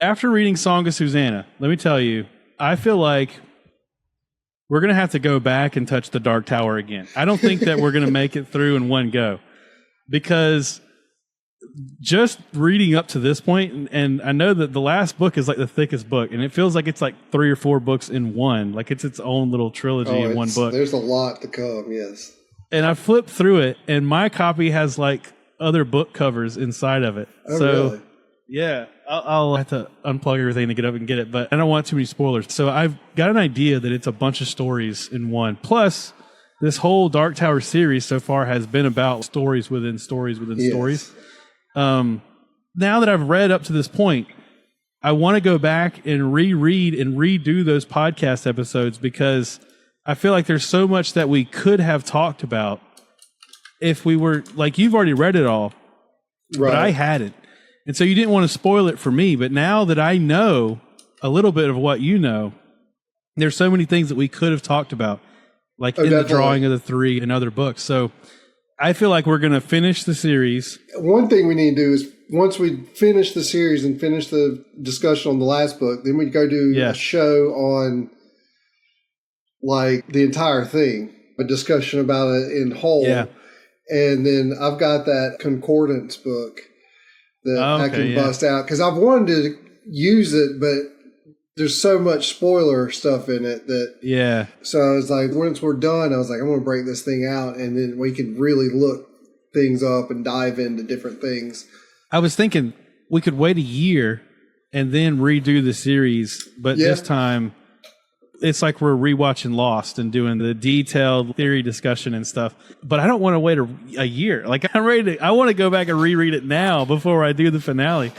After reading Song of Susannah, let me tell you, I feel like we're going to have to go back and touch the Dark Tower again. I don't think that we're going to make it through in one go, because just reading up to this point, and I know that the last book is like the thickest book, and it feels like it's like 3 or 4 books in one. Like it's its own little trilogy in one book. There's a lot to come, yes. And I flipped through it, and my copy has like other book covers inside of it. Oh, really? Yeah, I'll have to unplug everything to get up and get it, but I don't want too many spoilers. So I've got an idea that it's a bunch of stories in one. Plus, this whole Dark Tower series so far has been about stories within stories within stories. Now that I've read up to this point, I want to go back and reread and redo those podcast episodes, because I feel like there's so much that we could have talked about if we were, like, you've already read it all, right? But I hadn't. And so you didn't want to spoil it for me, but now that I know a little bit of what you know, there's so many things that we could have talked about, like the drawing of the 3 and other books. So I feel like we're going to finish the series. One thing we need to do is, once we finish the series and finish the discussion on the last book, then we go do a show on like the entire thing, a discussion about it in whole. Yeah. And then I've got that concordance book that I can bust out, because I've wanted to use it, but there's so much spoiler stuff in it that So I was like, once we're done, I was like, I'm going to break this thing out, and then we can really look things up and dive into different things. I was thinking we could wait a year and then redo the series, but this time it's like we're rewatching Lost and doing the detailed theory discussion and stuff. But I don't want to wait a year. Like, I'm ready to, I want to go back and reread it now before I do the finale.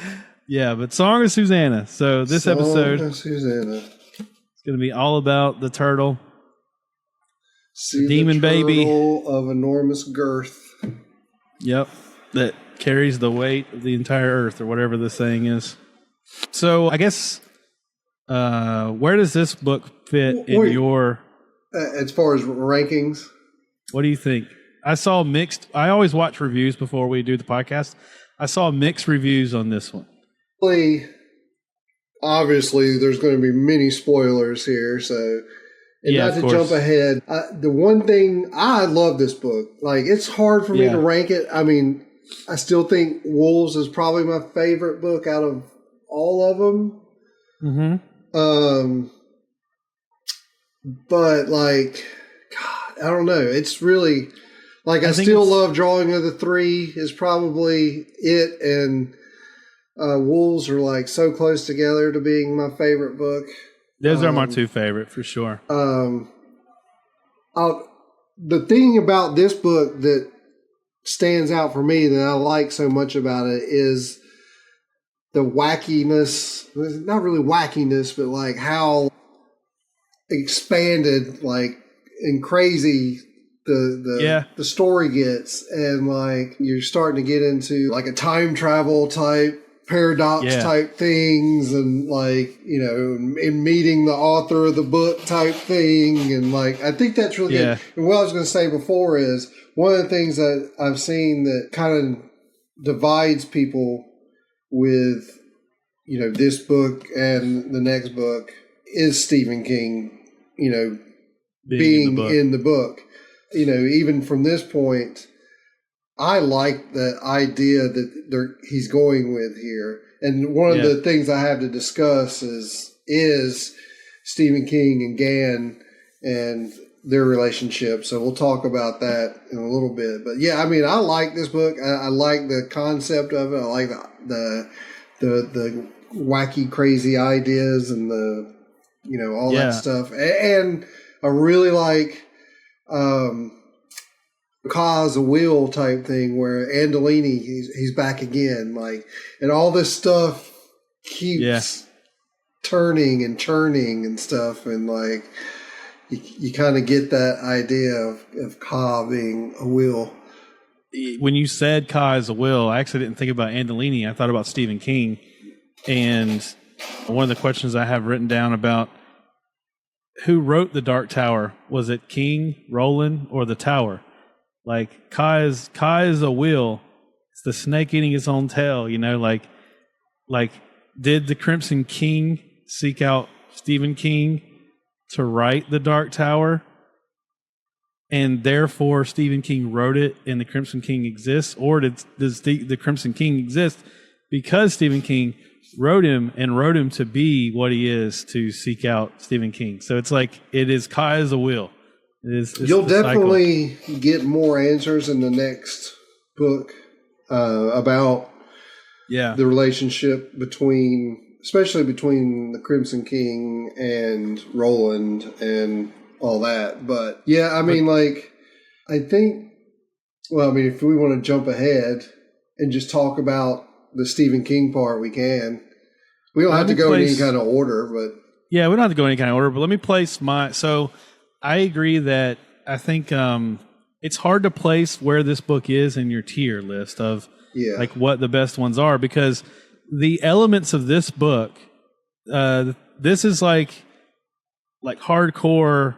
Yeah, but Song of Susannah. So this episode of Susannah. It's going to be all about the turtle. See demon the turtle baby of enormous girth. Yep, that carries the weight of the entire earth, or whatever the saying is. So I guess where does this book fit in your... as far as rankings? What do you think? I saw mixed... I always watch reviews before we do the podcast. I saw mixed reviews on this one. Obviously, there's going to be many spoilers here, so... And not to jump ahead, the one thing, I love this book. Like, it's hard for me to rank it. I mean, I still think Wolves is probably my favorite book out of all of them. Mm-hmm. But, like, God, I don't know. It's really, like, I still love Drawing of the Three is probably it, and Wolves are, like, so close together to being my favorite book. Those are my two favorite, for sure. The thing about this book that stands out for me that I like so much about it is the wackiness. Not really wackiness, but like how expanded, like, and crazy the story gets. And like you're starting to get into like a time travel type paradox type things, and like, you know, in meeting the author of the book type thing, and like I think that's really good. And what I was going to say before is one of the things that I've seen that kind of divides people with, you know, this book and the next book is Stephen King, you know, being in the book. You know, even from this point, I like the idea that he's going with here. And one of the things I have to discuss is Stephen King and Gann and their relationship. So we'll talk about that in a little bit. But yeah, I mean, I like this book. I like the concept of it. I like the wacky, crazy ideas and the, you know, all that stuff. And I really like cause a will type thing where Andolini, he's back again, like, and all this stuff keeps turning and churning and stuff, and like you kind of get that idea of Ka being a will. When you said Ka is a will, I actually didn't think about Andolini. I thought about Stephen King, and one of the questions I have written down about who wrote The Dark Tower, was it King, Rowland, or The Tower? Like, Ka is a will. It's the snake eating its own tail, you know, like did the Crimson King seek out Stephen King to write The Dark Tower, and therefore Stephen King wrote it and the Crimson King exists? Or does the Crimson King exist because Stephen King wrote him to be what he is, to seek out Stephen King? So it's like, it is Kai as a wheel. You'll definitely get more answers in the next book about the relationship especially between the Crimson King and Roland and all that. But yeah, I mean, I think, if we want to jump ahead and just talk about the Stephen King part, we can. We don't have to go in any kind of order, but yeah, we don't have to go in any kind of order. But let me place so I agree that I think it's hard to place where this book is in your tier list of like what the best ones are, because the elements of this book, this is like hardcore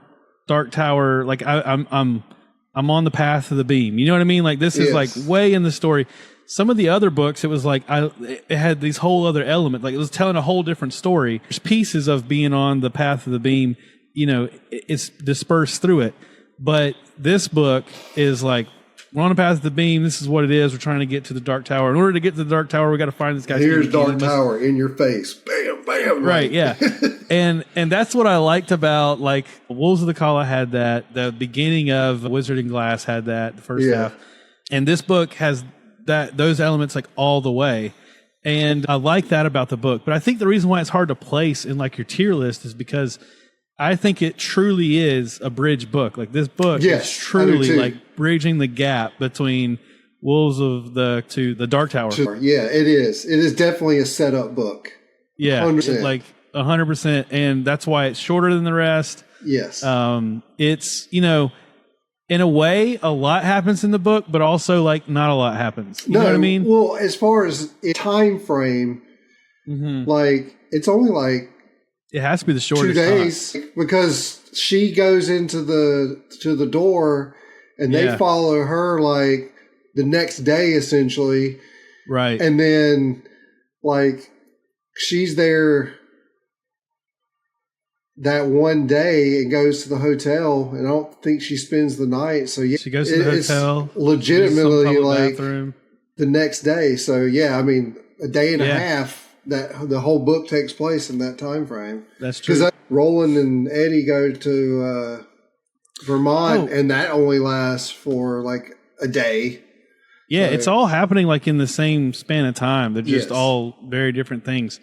Dark Tower. Like I'm on the path of the beam. You know what I mean? Like this is like way in the story. Some of the other books, it was like it had these whole other element. Like it was telling a whole different story. There's pieces of being on the path of the beam. It's dispersed through it. But this book is like, we're on the path of the beam. This is what it is. We're trying to get to the Dark Tower. In order to get to the Dark Tower, we got to find this guy. Here's Dark Tower in your face. Bam, bam. Right, yeah. and that's what I liked about, like, Wolves of the Kala had that. The beginning of Wizard in Glass had that, the first half. And this book has those elements like all the way. And I like that about the book. But I think the reason why it's hard to place in like your tier list is because I think it truly is a bridge book. Like this book is truly like bridging the gap between Wolves of the Dark Tower. Yeah, it is. It is definitely a setup book. Yeah, 100%. Like 100%, and that's why it's shorter than the rest. Yes. It's, in a way, a lot happens in the book, but also like not a lot happens. You know what I mean? Well, as far as time frame, like it's only like it has to be the shortest 2 days because she goes into the door and they follow her like the next day essentially. Right. And then like she's there that one day and goes to the hotel, and I don't think she spends the night. So yeah, she goes to the hotel, legitimately like bathroom the next day. So yeah, I mean a day and a half. That the whole book takes place in that time frame. That's true. Because Roland and Eddie go to Vermont, and that only lasts for like a day. Yeah, so it's all happening like in the same span of time. They're just all very different things.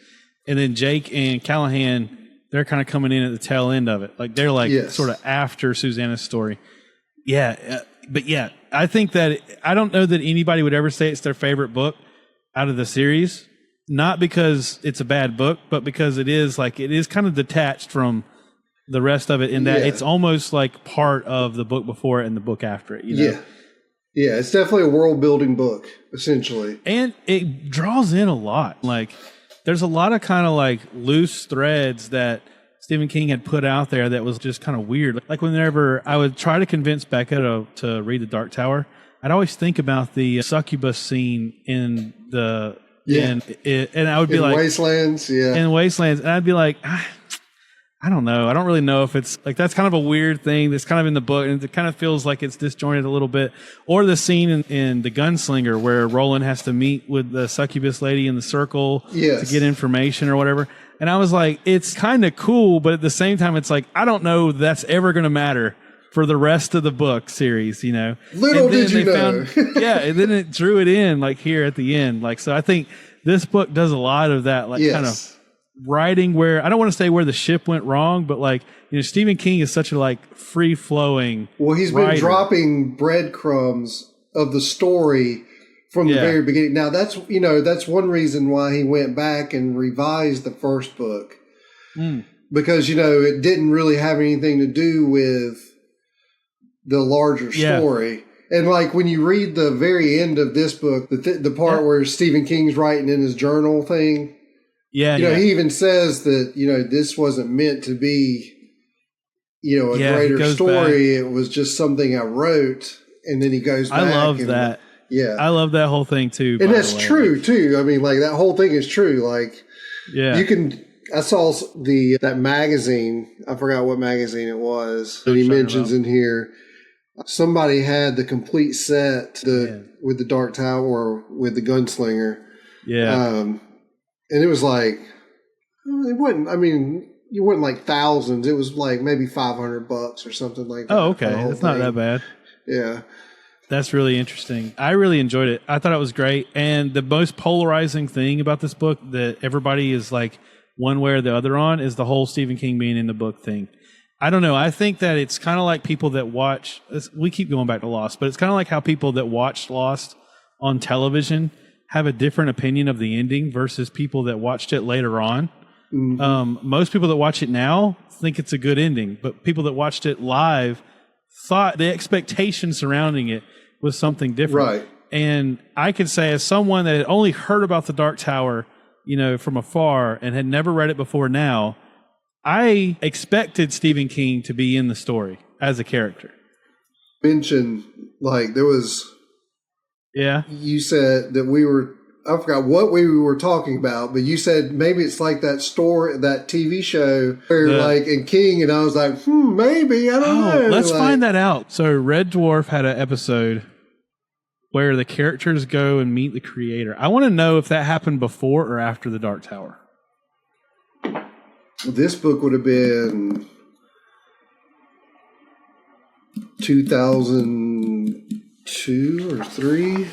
And then Jake and Callahan, they're kind of coming in at the tail end of it. Like they're like sort of after Susannah's story. Yeah, but yeah, I think that I don't know that anybody would ever say it's their favorite book out of the series. Not because it's a bad book, but because it is kind of detached from the rest of it in that it's almost like part of the book before it and the book after it. Yeah. Yeah, it's definitely a world building book, essentially. And it draws in a lot. Like there's a lot of kind of like loose threads that Stephen King had put out there that was just kind of weird. Like whenever I would try to convince Becca to read The Dark Tower, I'd always think about the succubus scene in the... And I would be like Wastelands, in Wastelands, and I'd be like, I don't know. I don't really know if it's like that's kind of a weird thing that's kind of in the book, and it kind of feels like it's disjointed a little bit. Or the scene in The Gunslinger where Roland has to meet with the succubus lady in the circle to get information or whatever. And I was like, it's kind of cool, but at the same time, it's like I don't know that's ever going to matter for the rest of the book series, Little did you know. And then it drew it in like here at the end. Like, so I think this book does a lot of that, like kind of writing where, I don't want to say where the ship went wrong, but like, Stephen King is such a like free flowing. Well, he's been dropping breadcrumbs of the story from the very beginning. Now that's one reason why he went back and revised the first book because, it didn't really have anything to do with the larger story. And like when you read the very end of this book, the part where Stephen King's writing in his journal thing, he even says that, this wasn't meant to be, a greater story. Back. It was just something I wrote. And then he goes back. I love that. Yeah. I love that whole thing too. And that's true too. I mean, like that whole thing is true. Like, Yeah. You can. I saw that magazine. I forgot what magazine it was that he mentions in here. Somebody had the complete set with the Dark Tower or with the Gunslinger. Yeah. And it was like, it wasn't, I mean, it wasn't like thousands. It was like maybe $500 or something like that. Oh, okay. That's not that bad. Yeah. That's really interesting. I really enjoyed it. I thought it was great. And the most polarizing thing about this book that everybody is like one way or the other on is the whole Stephen King being in the book thing. I don't know. I think that it's kind of like people that watch, we keep going back to Lost, but it's kind of like how people that watched Lost on television have a different opinion of the ending versus people that watched it later on. Mm-hmm. Most people that watch it now think it's a good ending, but people that watched it live thought the expectation surrounding it was something different. Right. And I could say, as someone that had only heard about the Dark Tower, from afar and had never read it before now, I expected Stephen King to be in the story as a character. Mention, like, there was... Yeah. You said that I forgot what we were talking about, but you said maybe it's like that TV show where in King, and I was like, maybe, I don't know. Let's find that out. So Red Dwarf had an episode where the characters go and meet the creator. I want to know if that happened before or after the Dark Tower. This book would have been 2002 or 3.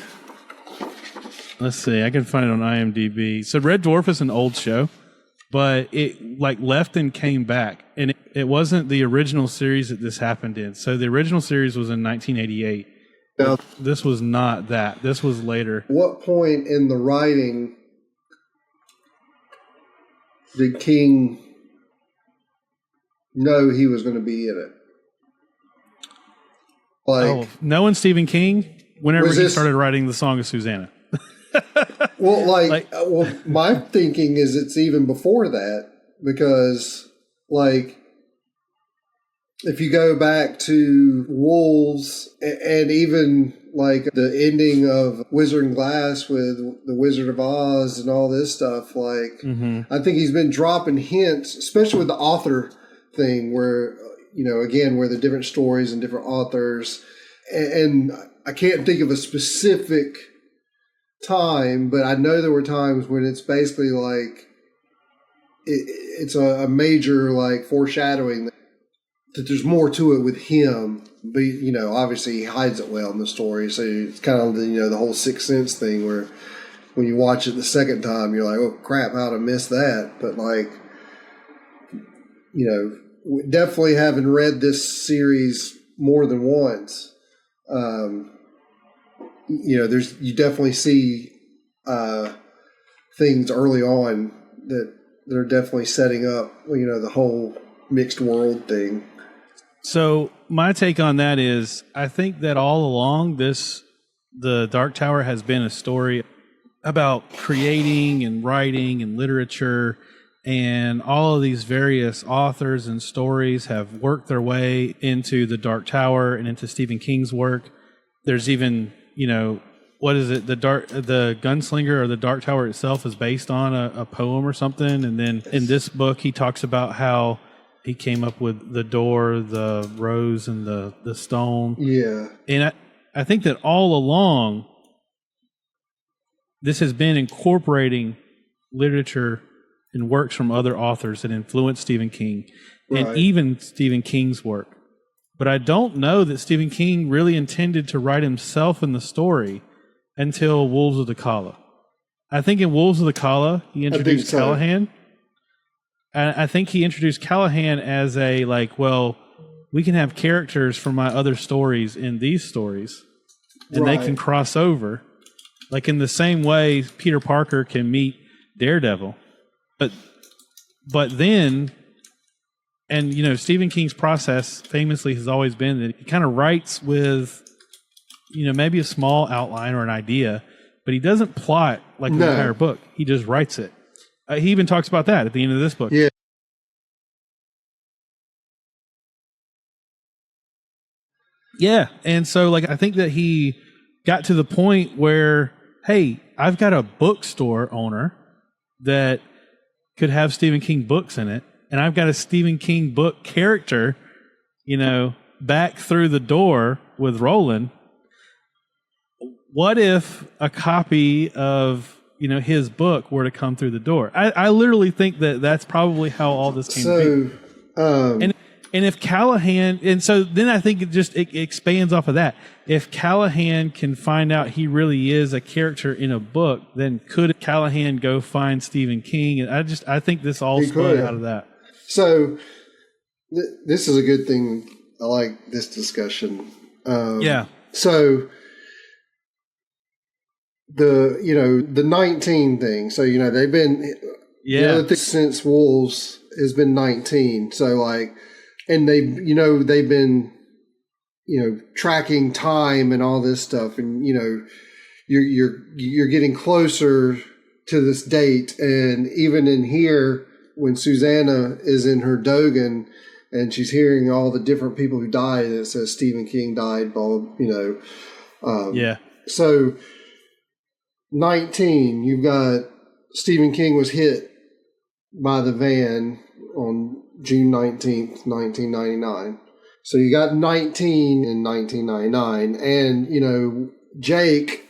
Let's see. I can find it on IMDb. So Red Dwarf is an old show, but it left and came back. And it wasn't the original series that this happened in. So the original series was in 1988. Now, this was not that. This was later. What point in the writing did King know he was going to be in it? Knowing Stephen King, whenever he started writing the Song of Susannah. Well, my thinking is it's even before that, because, if you go back to Wolves and even the ending of Wizard and Glass with the Wizard of Oz and all this stuff, I think he's been dropping hints, especially with the author thing, where where the different stories and different authors, and I can't think of a specific time, but I know there were times when it's basically it's a major foreshadowing that there's more to it with him, but obviously he hides it well in the story. So it's kind of the whole Sixth Sense thing, where when you watch it the second time, you're like, oh crap, how'd I miss that? But definitely having read this series more than once, you definitely see things early on that they're definitely setting up, the whole mixed world thing. So my take on that is, I think that all along the Dark Tower has been a story about creating and writing and literature, and all of these various authors and stories have worked their way into the Dark Tower and into Stephen King's work. There's even, what is it? The Gunslinger or the Dark Tower itself is based on a poem or something. And then in this book, he talks about how he came up with the door, the rose, and the stone. Yeah. And I think that all along, this has been incorporating literature and works from other authors that influenced Stephen King, and even Stephen King's work. But I don't know that Stephen King really intended to write himself in the story until Wolves of the Kala. I think in Wolves of the Kala, he introduced Callahan. And I think he introduced Callahan as we can have characters from my other stories in these stories, and they can cross over. Like in the same way Peter Parker can meet Daredevil. But then, and Stephen King's process famously has always been that he kind of writes with, maybe a small outline or an idea, but he doesn't plot the entire book. He just writes it. He even talks about that at the end of this book. Yeah. Yeah. And so I think that he got to the point where, hey, I've got a bookstore owner that could have Stephen King books in it, and I've got a Stephen King book character, back through the door with Roland. What if a copy of his book were to come through the door? I literally think that's probably how all this came to be. And if Callahan, and so then I think it expands off of that. If Callahan can find out he really is a character in a book, then could Callahan go find Stephen King? And I think this all spun out of that. So this is a good thing. I like this discussion. So the 19 thing. So they've been since Wolves has been 19. So and they've been tracking time and all this stuff, and you're getting closer to this date. And even in here, when Susannah is in her Dogan and she's hearing all the different people who died, and it says Stephen King died, blah, So 19, you've got Stephen King was hit by the van on June 19th, 1999. So you got 19 in 1999. And, Jake,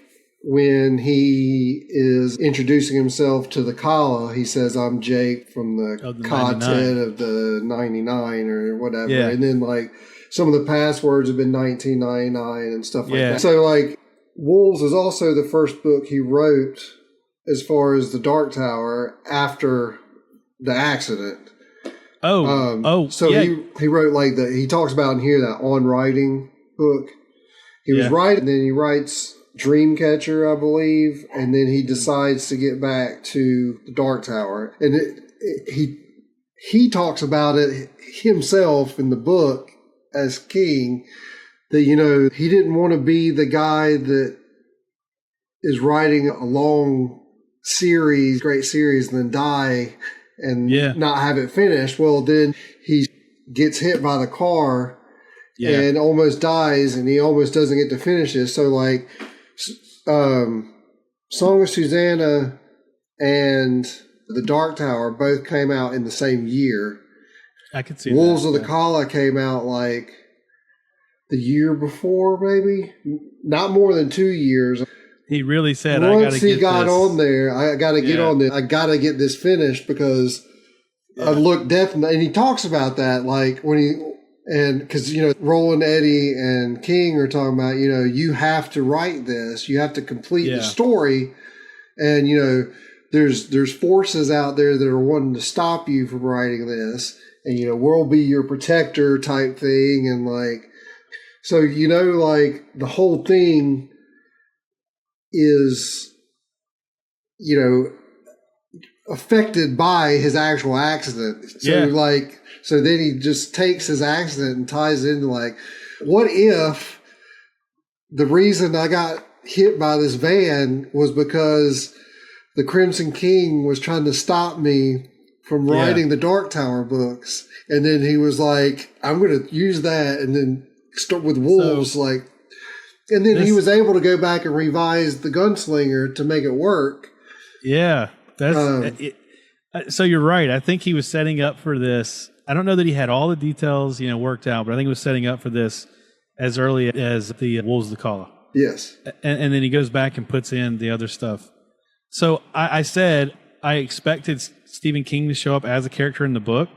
when he is introducing himself to the Kala, he says, "I'm Jake from the Quartet of the 99 or whatever." Yeah. And then some of the passwords have been 1999 and stuff like that. So Wolves is also the first book he wrote as far as the Dark Tower after the accident. So he wrote he talks about in here that On Writing book. He was writing, and then he writes Dreamcatcher, I believe, and then he decides to get back to the Dark Tower, and he talks about it himself in the book as King, that he didn't want to be the guy that is writing a long series, great series, and then die and not have it finished. Well, then he gets hit by the car and almost dies, and he almost doesn't get to finish it. So Song of Susannah and The Dark Tower both came out in the same year. I could see Wolves of the Kala came out the year before, maybe not more than 2 years. He really said, once he got on there, I got to get on this. I got to get this finished because I look definitely. And he talks about that, because Roland, Eddie, and King are talking about, you have to write this, you have to complete the story, and there's forces out there that are wanting to stop you from writing this, and we'll be your protector type thing, and so the whole thing is affected by his actual accident. So so then he just takes his accident and ties it into what if the reason I got hit by this van was because the Crimson King was trying to stop me from writing the Dark Tower books, and then he was like, I'm going to use that, and then start with Wolves, and then he was able to go back and revise the Gunslinger to make it work. Yeah, so you're right. I think he was setting up for this. I don't know that he had all the details, worked out, but I think he was setting up for this as early as the Wolves of the Kala. Yes. And then he goes back and puts in the other stuff. So I said I expected Stephen King to show up as a character in the book.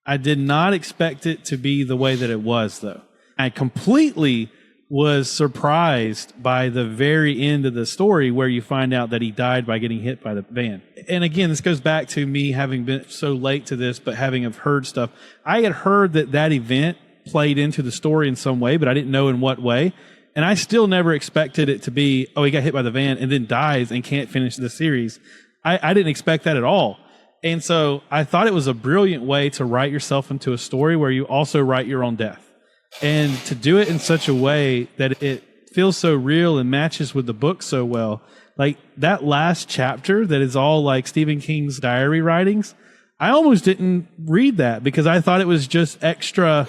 I did not expect it to be the way that it was, though. I completely was surprised by the very end of the story where you find out that he died by getting hit by the van. And again, this goes back to me having been so late to this, but having have heard stuff. I had heard that event played into the story in some way, but I didn't know in what way. And I still never expected it to be, he got hit by the van and then dies and can't finish the series. I didn't expect that at all. And so I thought it was a brilliant way to write yourself into a story where you also write your own death. And to do it in such a way that it feels so real and matches with the book so well. That last chapter that is all Stephen King's diary writings, I almost didn't read that because I thought it was just extra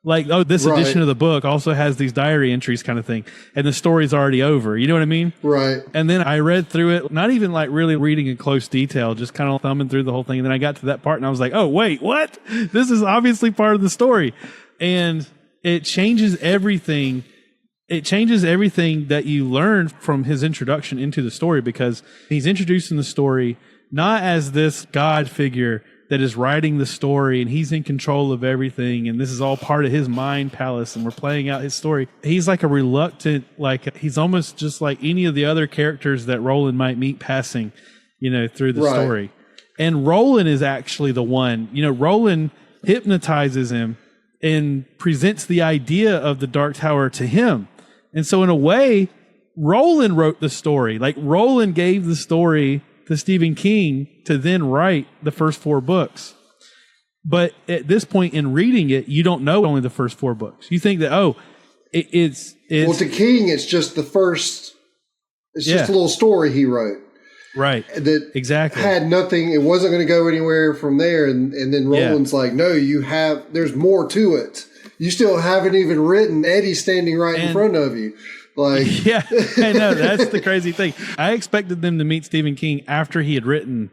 Like, oh, this edition of the book also has these diary entries kind of thing. And the story's already over. You know what I mean? Right. And then I read through it, not even like really reading in close detail, just kind of thumbing through the whole thing. And then I got to that part and I was like, oh, wait, what? This is obviously part of the story. And it changes everything. It changes everything that you learn from his introduction into the story, because he's introducing the story not as this God figure that is writing the story and he's in control of everything and this is all part of his mind palace and we're playing out his story. He's like a reluctant, like he's almost just like any of the other characters that Roland might meet passing, through the story. And Roland is actually the one, Roland hypnotizes him and presents the idea of the Dark Tower to him. And so in a way, Roland wrote the story. Like Roland gave the story to Stephen King to then write the first 4 books. But at this point in reading it, you don't know only the first 4 books. You think that, it's well, to King, it's just the first, it's just a little story he wrote. Right. That exactly had nothing, it wasn't going to go anywhere from there. And then Roland's like, no, there's more to it. You still haven't even written Eddie standing right in front of you. Like, yeah, I know. That's the crazy thing. I expected them to meet Stephen King after he had written,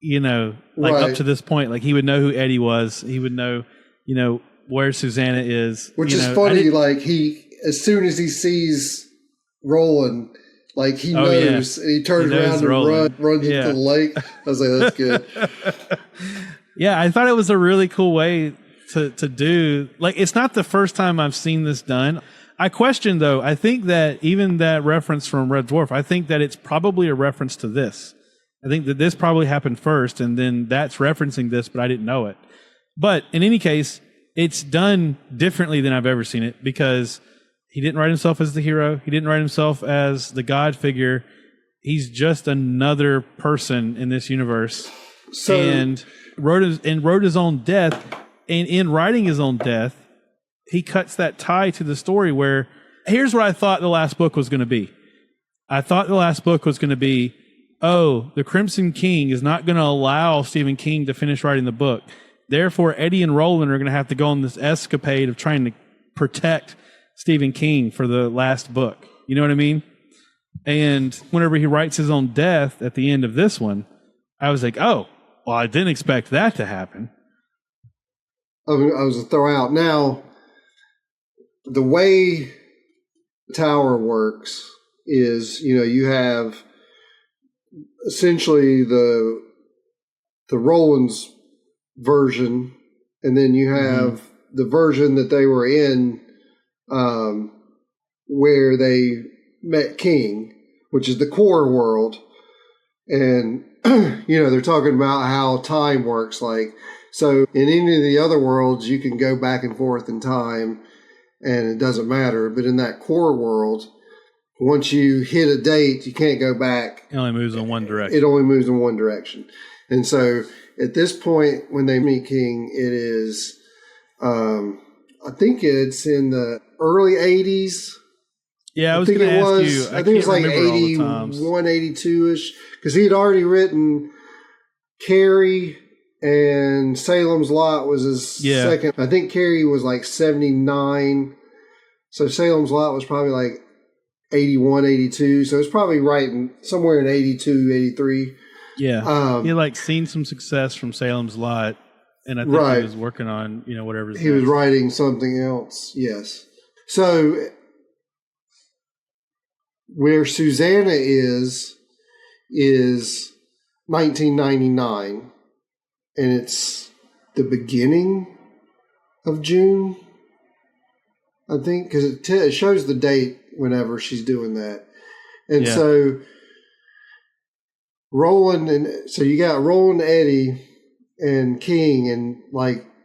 up to this point. Like he would know who Eddie was. He would know, where Susannah is. Which is funny. Like as soon as he sees Roland, like he knows, and he turns around and runs into the lake. I was like, that's good. Yeah, I thought it was a really cool way to do. Like, it's not the first time I've seen this done. I question, though, I think that even that reference from Red Dwarf, I think that it's probably a reference to this. I think that this probably happened first, and then that's referencing this, but I didn't know it. But in any case, it's done differently than I've ever seen it, because he didn't write himself as the hero. He didn't write himself as the God figure. He's just another person in this universe. And wrote his own death. And in writing his own death, he cuts that tie to the story where, here's what I thought the last book was going to be. I thought the last book was going to be, the Crimson King is not going to allow Stephen King to finish writing the book. Therefore, Eddie and Roland are going to have to go on this escapade of trying to protect Stephen King for the last book. You know what I mean? And whenever he writes his own death at the end of this one, I was like, I didn't expect that to happen. I was to throw out now, the way the tower works is, you have essentially the Roland's version, and then you have the version that they were in, where they met King, which is the core world. And, they're talking about how time works. Like, so in any of the other worlds, you can go back and forth in time and it doesn't matter. But in that core world, once you hit a date, you can't go back. It only moves in one direction. It only moves in one direction. And so at this point, when they meet King, it is, I think it's in the early 80s. Yeah, I was going to ask you. I think it was like 81, 82-ish. Because he had already written Carrie, and Salem's Lot was his second. I think Carrie was like 79. So Salem's Lot was probably like 81, 82. So it's probably right somewhere in 82, 83. Yeah. He had seen some success from Salem's Lot. And I think he was working on, whatever. He was writing something else. Yes. So where Susannah is 1999. And it's the beginning of June, I think, because it shows the date whenever she's doing that. And so you got Roland, Eddie, and King, and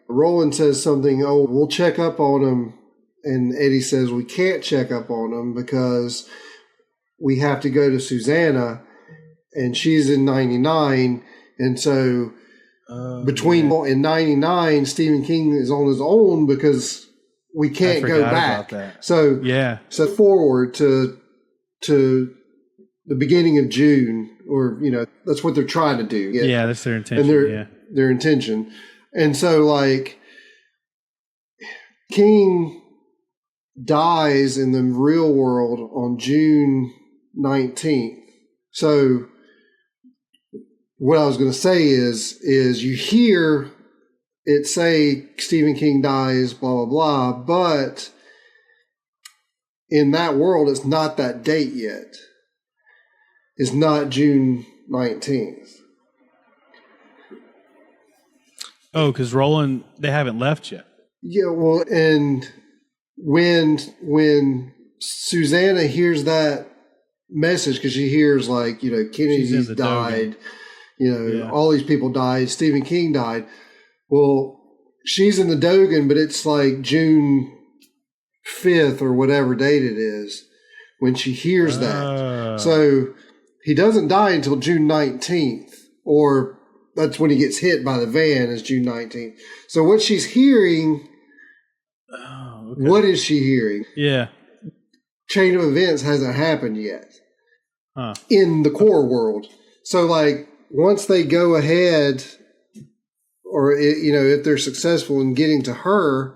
Roland says something, we'll check up on him. And Eddie says, we can't check up on him because we have to go to Susannah, and she's in 99. And so in 99, Stephen King is on his own because we can't go back. So forward to the beginning of June, or that's what they're trying to do. Yeah, that's their intention. And their intention. And so King dies in the real world on June 19th. So what I was going to say is you hear it say Stephen King dies, blah, blah, blah, but in that world, it's not that date yet. It's not June 19th. Oh, because Roland, they haven't left yet. Yeah, well, and when Susannah hears that message, because she hears like, Kennedy's died, all these people died, Stephen King died. Well, she's in the Dogan, but it's like June 5th or whatever date it is when she hears that. So he doesn't die until June 19th, or that's when he gets hit by the van is June 19th. So what she's hearing, what is she hearing? Yeah. Chain of events hasn't happened yet in the core world. So like once they go ahead, or if they're successful in getting to her,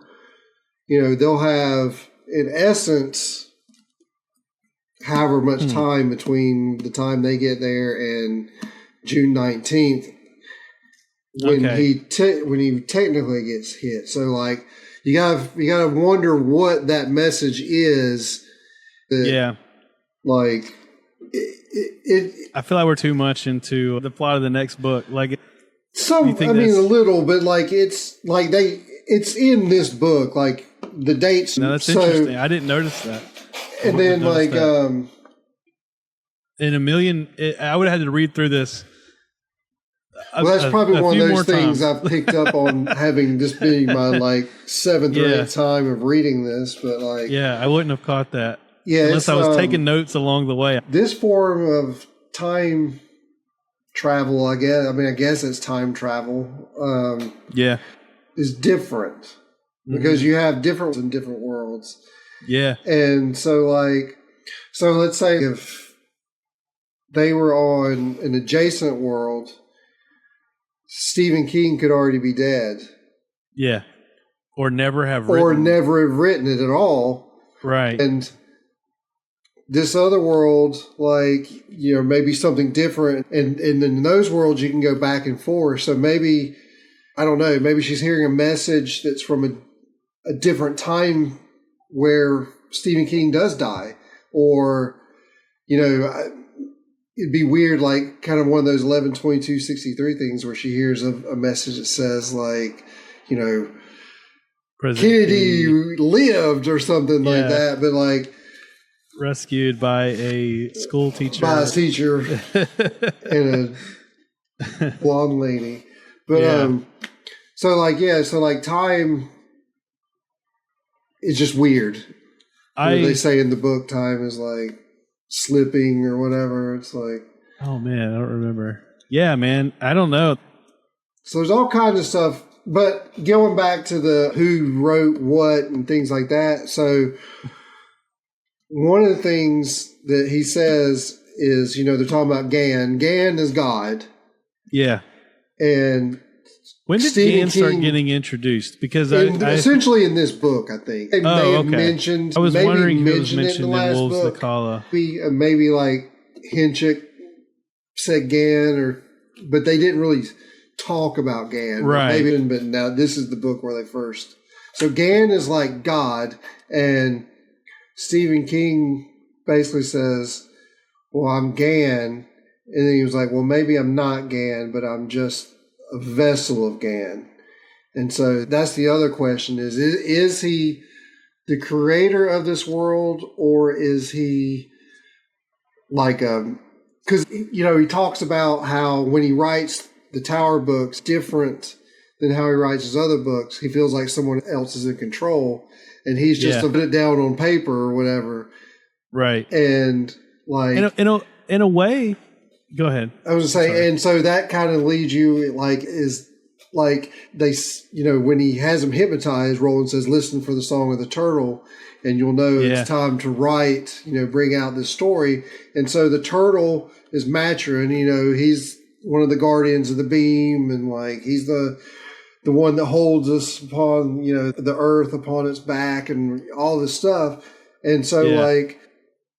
they'll have in essence however much time between the time they get there and June 19th when he technically gets hit. So like you gotta wonder what that message is. Like it. I feel like we're too much into the plot of the next book. Like a little, but like it's in this book, like the dates. No, that's interesting. I didn't notice that. And then like in a million, I would have had to read through this. Well, that's probably one of those things I've picked up on having this being my like seventh or eighth time of reading this, but like I wouldn't have caught that. Yeah, unless I was taking notes along the way. This form of time travel, I guess it's time travel. Is different because you have different in different worlds. Yeah, and so let's say if they were on an adjacent world, Stephen King could already be dead. Yeah, or never have written it at all. Right, and this other world, maybe something different. And in those worlds, you can go back and forth. So maybe, I don't know, maybe she's hearing a message that's from a different time where Stephen King does die. Or, it'd be weird, like kind of one of those 11/22/63 things where she hears a message that says Kennedy lived or something like that. But like, rescued by a school teacher. By a teacher and a blonde lady. But so time is just weird. They say in the book time is like slipping or whatever. It's like, oh man, I don't remember. Yeah, man, I don't know. So there's all kinds of stuff. But going back to the who wrote what and things like that. So one of the things that he says is, they're talking about Gan. Gan is God. Yeah. And when did Gan start getting introduced? Because essentially in this book, I think. They may have mentioned. I was wondering who was mentioned in Wolves the Kala. Maybe like Hinchik said Gan, but they didn't really talk about Gan. Right. But now this is the book where they first. So Gan is like God, and Stephen King basically says, well, I'm Gan. And then he was like, well, maybe I'm not Gan, but I'm just a vessel of Gan. And so that's the other question is he the creator of this world, or is he like because, he talks about how when he writes the Tower books different than how he writes his other books, he feels like someone else is in control. And he's just to put it down on paper or whatever. Right. And like in a way, go ahead. I was going to say, and so that kind of leads you is like they, when he has him hypnotized, Roland says, listen for the song of the turtle and you'll know it's time to write, bring out this story. And so the turtle is Maturin, he's one of the guardians of the beam, and like he's the the one that holds us upon, the earth upon its back and all this stuff. And so like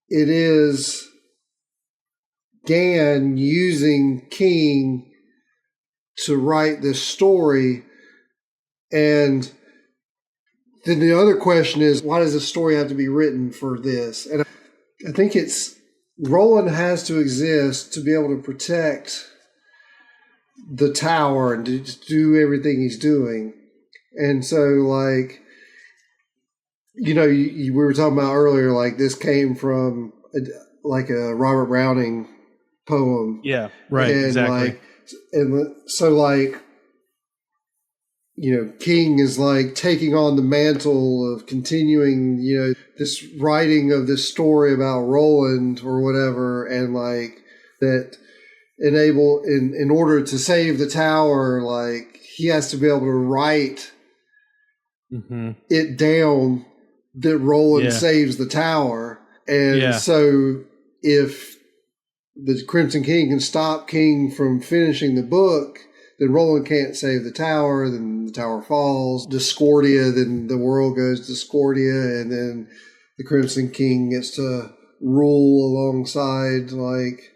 it is Gan using King to write this story. And then the other question is, why does the story have to be written for this? And I think Roland has to exist to be able to protect the tower and to do everything he's doing. And so, like, we were talking about earlier, like, this came from a Robert Browning poem. Yeah, right, and exactly. King is like taking on the mantle of continuing, this writing of this story about Roland or whatever, and like that in order to save the tower, like he has to be able to write it down that Roland saves the tower. And so if the Crimson King can stop King from finishing the book, then Roland can't save the tower, then the tower falls. Discordia, then the world goes to Discordia, and then the Crimson King gets to rule alongside, like,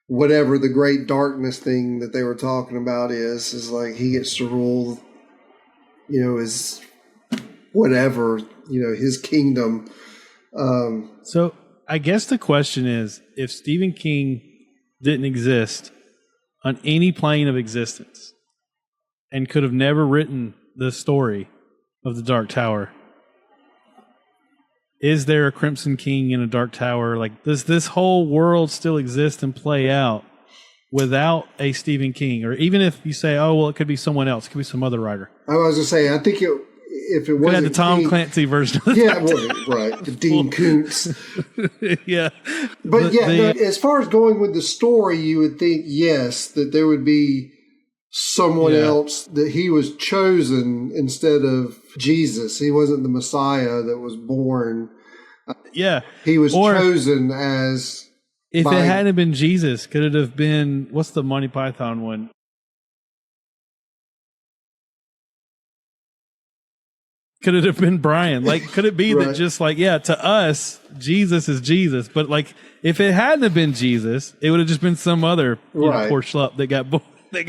whatever the great darkness thing that they were talking about is like he gets to rule, his whatever, his kingdom. So I guess the question is, if Stephen King didn't exist on any plane of existence and could have never written the story of the Dark Tower, is there a Crimson King in a Dark Tower? Like, does this whole world still exist and play out without a Stephen King? Or even if you say, oh, well, it could be someone else, it could be some other writer. I was going to say, I think if it wasn't the Tom Clancy version of right, the Dean Koontz. Yeah. But as far as going with the story, you would think, yes, that there would be someone else, that he was chosen instead of Jesus. He wasn't the Messiah that was born. Yeah. He was chosen as... If it hadn't been Jesus, could it have been... What's the Monty Python one? Could it have been Brian? Like, could it be that just like, to us, Jesus is Jesus. But like, if it hadn't have been Jesus, it would have just been some other poor schlub that got born. I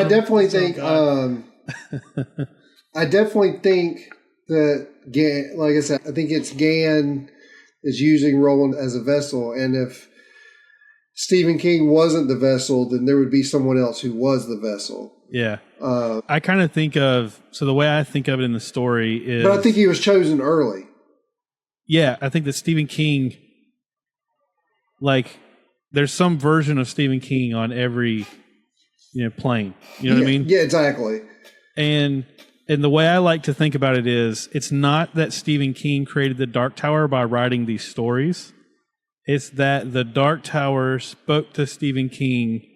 definitely think, that Gan, like I said, I think it's Gan is using Roland as a vessel. And if Stephen King wasn't the vessel, then there would be someone else who was the vessel. Yeah. I kind of think of, so the way I think of it in the story is... But I think he was chosen early. Yeah, I think that Stephen King, like, there's some version of Stephen King on every, plane. You know what I mean? Yeah, exactly. And the way I like to think about it is, it's not that Stephen King created the Dark Tower by writing these stories. It's that the Dark Tower spoke to Stephen King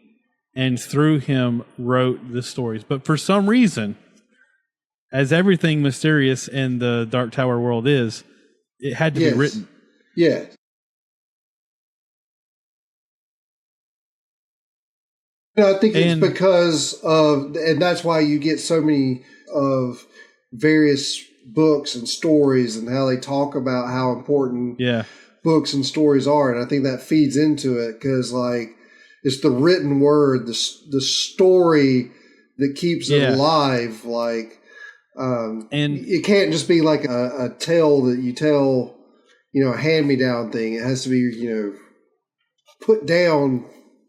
and through him wrote the stories. But for some reason, as everything mysterious in the Dark Tower world is, it had to be written. Yeah. I think it's because of, and that's why you get so many of various books and stories and how they talk about how important books and stories are. And I think that feeds into it because, like, it's the written word, the story that keeps it alive. Like, and it can't just be like a tale that you tell, a hand-me-down thing. It has to be, put down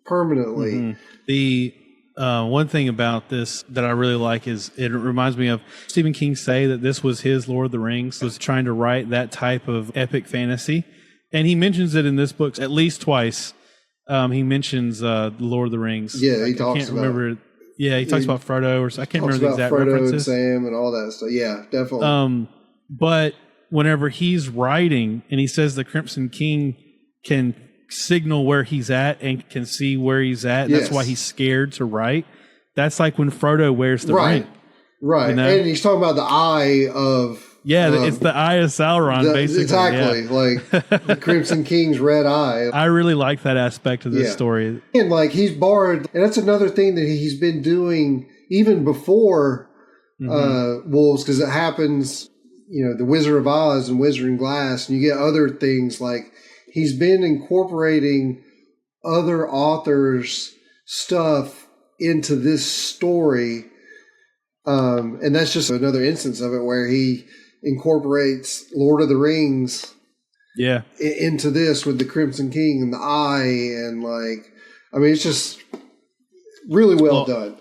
permanently. Mm-hmm. The one thing about this that I really like is it reminds me of Stephen King say that this was his Lord of the Rings, was trying to write that type of epic fantasy. And he mentions it in this book at least twice. He mentions the Lord of the Rings. Yeah, he talks about it. Yeah, he talks about Frodo, or I can't remember the exact Frodo references. And Sam and all that stuff. Yeah, definitely. But whenever he's writing and he says the Crimson King can signal where he's at and can see where he's at, that's why he's scared to write. That's like when Frodo wears the ring. Right. And he's talking about the eye of... Yeah, it's the eye of Sauron, basically. Exactly, like the Crimson King's red eye. I really like that aspect of this story. And like he's borrowed, and that's another thing that he's been doing even before wolves, because it happens, the Wizard of Oz and Wizard and Glass, and you get other things like he's been incorporating other authors' stuff into this story. And that's just another instance of it where he incorporates Lord of the Rings into this with the Crimson King and the Eye. And it's just really well done.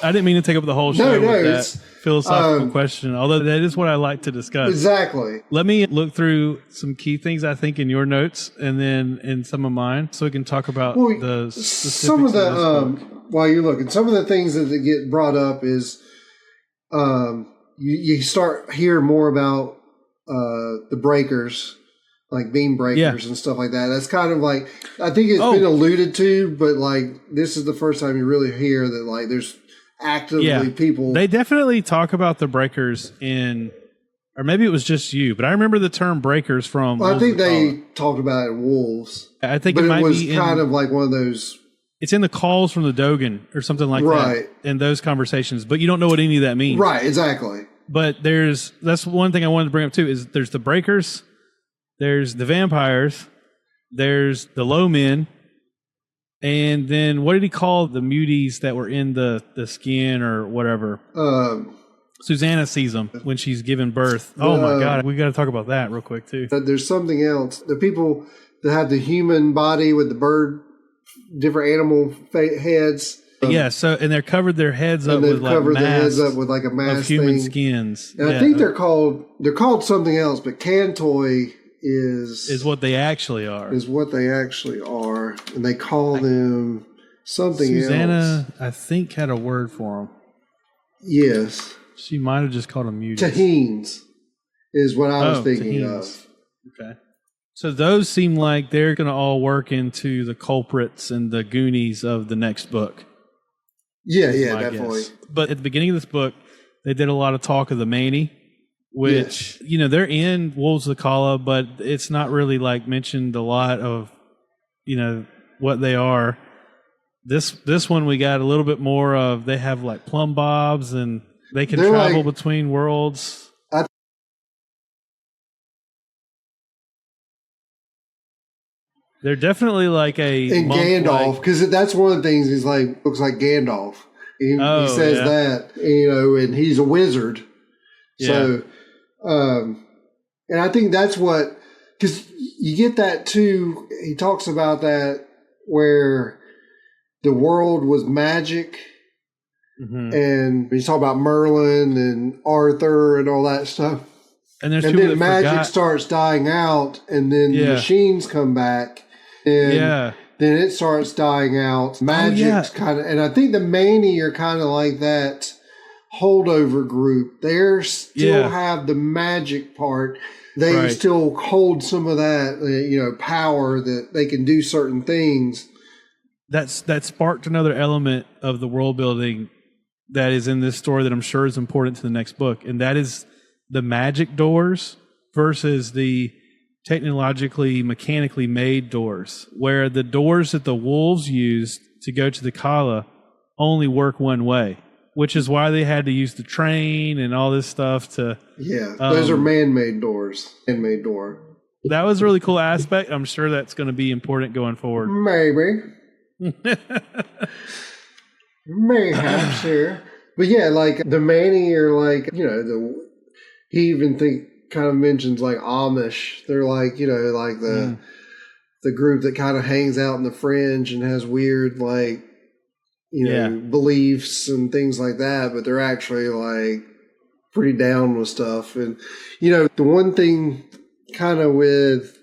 I didn't mean to take up the whole show with that philosophical question, although that is what I like to discuss. Exactly. Let me look through some key things I think in your notes and then in some of mine so we can talk about the specifics some of the of this book. While you're looking, some of the things that get brought up is you start hearing more about the breakers, like beam breakers and stuff like that. That's kind of like, I think it's been alluded to, but this is the first time you really hear that there's actively people. They definitely talk about the breakers or maybe it was just you, but I remember the term breakers from. Well, I think they talked about it in Wolves. I think but it was kind of like one of those. It's in the calls from the Dogen or something like that in those conversations, but you don't know what any of that means. Right, exactly. But that's one thing I wanted to bring up too, is there's the breakers, there's the vampires, there's the low men, and then what did he call the muties that were in the skin or whatever? Susannah sees them when she's giving birth. Oh my God, we got to talk about that real quick too. There's something else. The people that have the human body with the bird, different animal heads. And they're covered their heads up with their heads up with a mask of human thing. skins. And I think they're called something else, but Cantoi is what they actually are. Is what they actually are, and they call them something else. Susannah, I think, had a word for them. Yes, she might have just called them muties. Tahines is what I was thinking of. Okay. So those seem like they're going to all work into the culprits and the Goonies of the next book. Yeah, definitely. Guess. But at the beginning of this book, they did a lot of talk of the Mani, which, they're in Wolves of the Kala, but it's not really mentioned a lot of, what they are. This one we got a little bit more of, they have plumb bobs and they can travel between worlds. They're definitely and Gandalf, because that's one of the things. He's looks like Gandalf. He says that, and he's a wizard. So, and I think that's what, because you get that too. He talks about that where the world was magic, and he's talking about Merlin and Arthur and all that stuff. And then magic starts dying out, and then the machines come back. And then it starts dying out. Magic's kind of, and I think the Mani are kind of like that holdover group. They still have the magic part. They still hold some of that, power that they can do certain things. That sparked another element of the world building that is in this story that I'm sure is important to the next book, and that is the magic doors versus the technologically, mechanically made doors, where the doors that the wolves used to go to the Kala only work one way, which is why they had to use the train and all this stuff to... those are man-made doors. Man-made door. That was a really cool aspect. I'm sure that's going to be important going forward. Maybe. Mayhaps here. But the Mani are he even kind of mentions Amish. They're the group that kind of hangs out in the fringe and has weird beliefs and things like that, but they're actually pretty down with stuff. And the one thing kind of with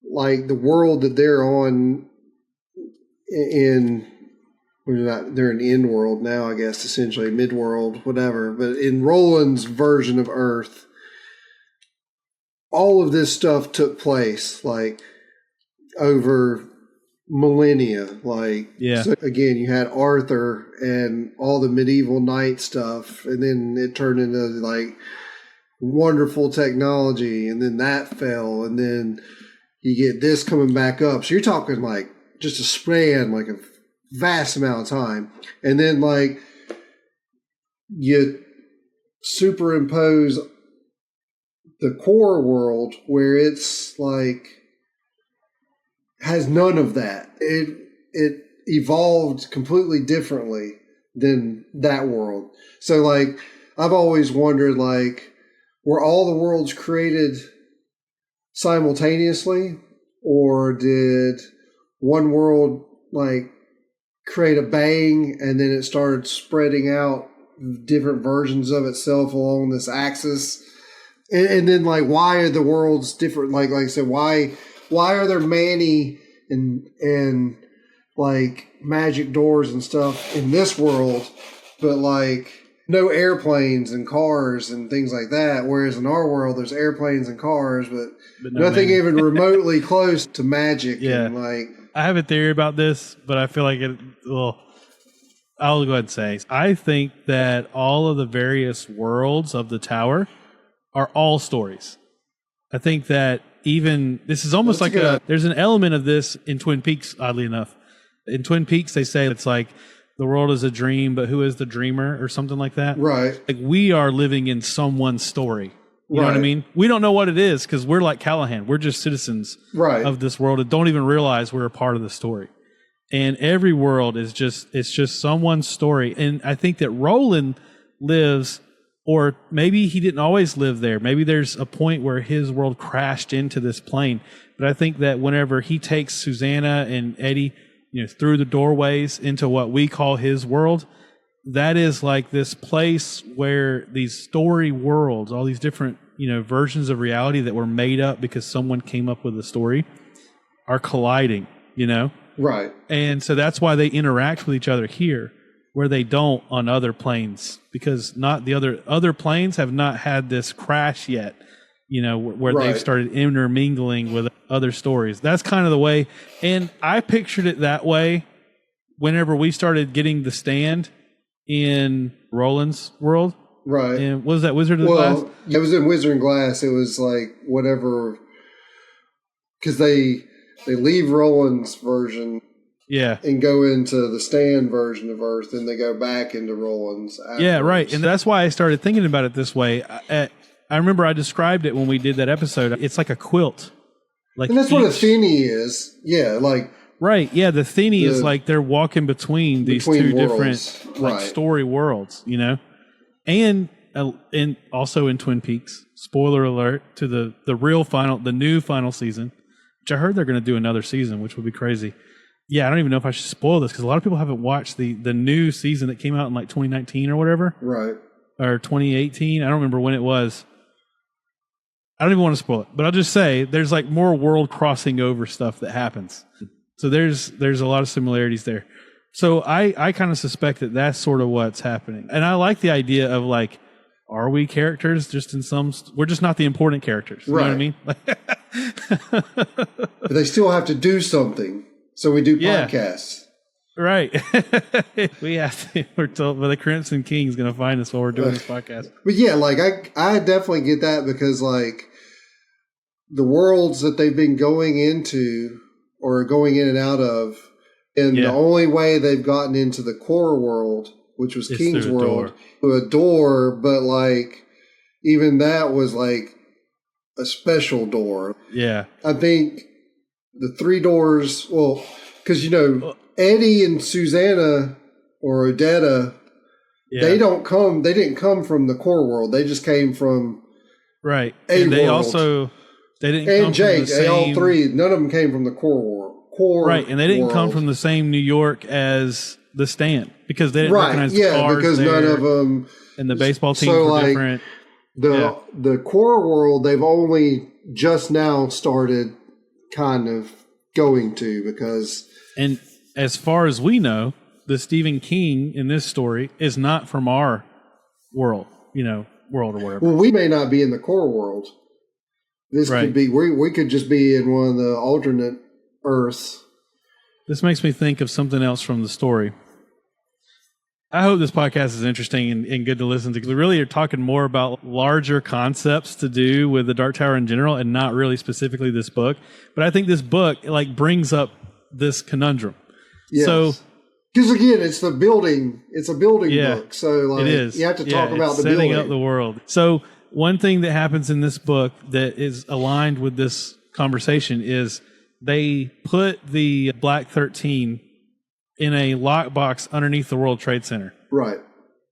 the world that they're on they're in end world now, I guess, essentially mid-world, whatever, but in Roland's version of Earth, all of this stuff took place over millennia. So again, you had Arthur and all the medieval knight stuff, and then it turned into wonderful technology, and then that fell, and then you get this coming back up. So you're talking just a span, like a vast amount of time. And then like you superimpose the core world where it's like has none of that. It evolved completely differently than that world. So like I've always wondered, like, were all the worlds created simultaneously, or did one world like create a bang and then it started spreading out different versions of itself along this axis? And then like, why are the worlds different? Like I said, why are there Manny and like magic doors and stuff in this world, but like no airplanes and cars and things like that? Whereas in our world, there's airplanes and cars, but nothing even remotely close to magic. Yeah. And like, I have a theory about this, but I feel like I'll go ahead and say, I think that all of the various worlds of the tower are all stories. I think that even this is almost there's an element of this in Twin Peaks, oddly enough. In Twin Peaks, they say it's like the world is a dream, but who is the dreamer or something like that? Right. Like we are living in someone's story. You know what I mean? We don't know what it is because we're like Callahan. We're just citizens of this world and don't even realize we're a part of the story. And every world is just someone's story. And I think that Roland lives, or maybe he didn't always live there. Maybe there's a point where his world crashed into this plane. But I think that whenever he takes Susannah and Eddie, through the doorways into what we call his world, that is like this place where these story worlds, all these different, versions of reality that were made up because someone came up with a story, are colliding, Right. And so that's why they interact with each other here, where they don't on other planes, because not the other planes have not had this crash yet, where they've started intermingling with other stories. That's kind of the way. And I pictured it that way whenever we started getting the stand in Roland's world. Right. And what was that, Wizard of Glass? It was in Wizard and Glass. It was like whatever, because they leave Roland's version and go into the Stan version of Earth, and they go back into Roland's afterwards. Yeah, right. And that's why I started thinking about it this way. I remember I described it when we did that episode. It's like a quilt. And that's what a thinny is. Yeah, like... Right, yeah, the thinny is like they're walking between these two worlds. Different story worlds, And also in Twin Peaks, spoiler alert, to the new final season, which I heard they're going to do another season, which would be crazy. Yeah, I don't even know if I should spoil this because a lot of people haven't watched the new season that came out in like 2019 or whatever. Right. Or 2018. I don't remember when it was. I don't even want to spoil it, but I'll just say there's like more world crossing over stuff that happens. So there's a lot of similarities there. So I kind of suspect that that's sort of what's happening. And I like the idea of like, are we characters just in some... We're just not the important characters. You know what I mean? But they still have to do something. So we do podcasts. Right. We have to. We're told, but the Crimson King's going to find us while we're doing this podcast. But yeah, like I definitely get that because like the worlds that they've been going into or going in and out of, and the only way they've gotten into the core world, which was King's world, through a door, but like even that was like a special door. Yeah. I think the three doors, well, because Eddie and Susannah or Odetta, they didn't come from the core world. They just came from and they world. They didn't come Jake, from the same, all three, none of them came from the core world. And they didn't come from the same New York as the Stand because they didn't recognize the cars because none of them, and the baseball teams were different. The core world they've only just now started kind of going to because... And as far as we know, the Stephen King in this story is not from our world, world or whatever. Well, we may not be in the core world. This could be, we could just be in one of the alternate Earths. This makes me think of something else from the story. I hope this podcast is interesting and good to listen to because we really are talking more about larger concepts to do with the Dark Tower in general and not really specifically this book. But I think this book brings up this conundrum. Yes. So, because again, it's a building book. So like, it is. You have to talk about the setting building. up the world. So one thing that happens in this book that is aligned with this conversation is they put the Black 13 in a lockbox underneath the World Trade Center. Right.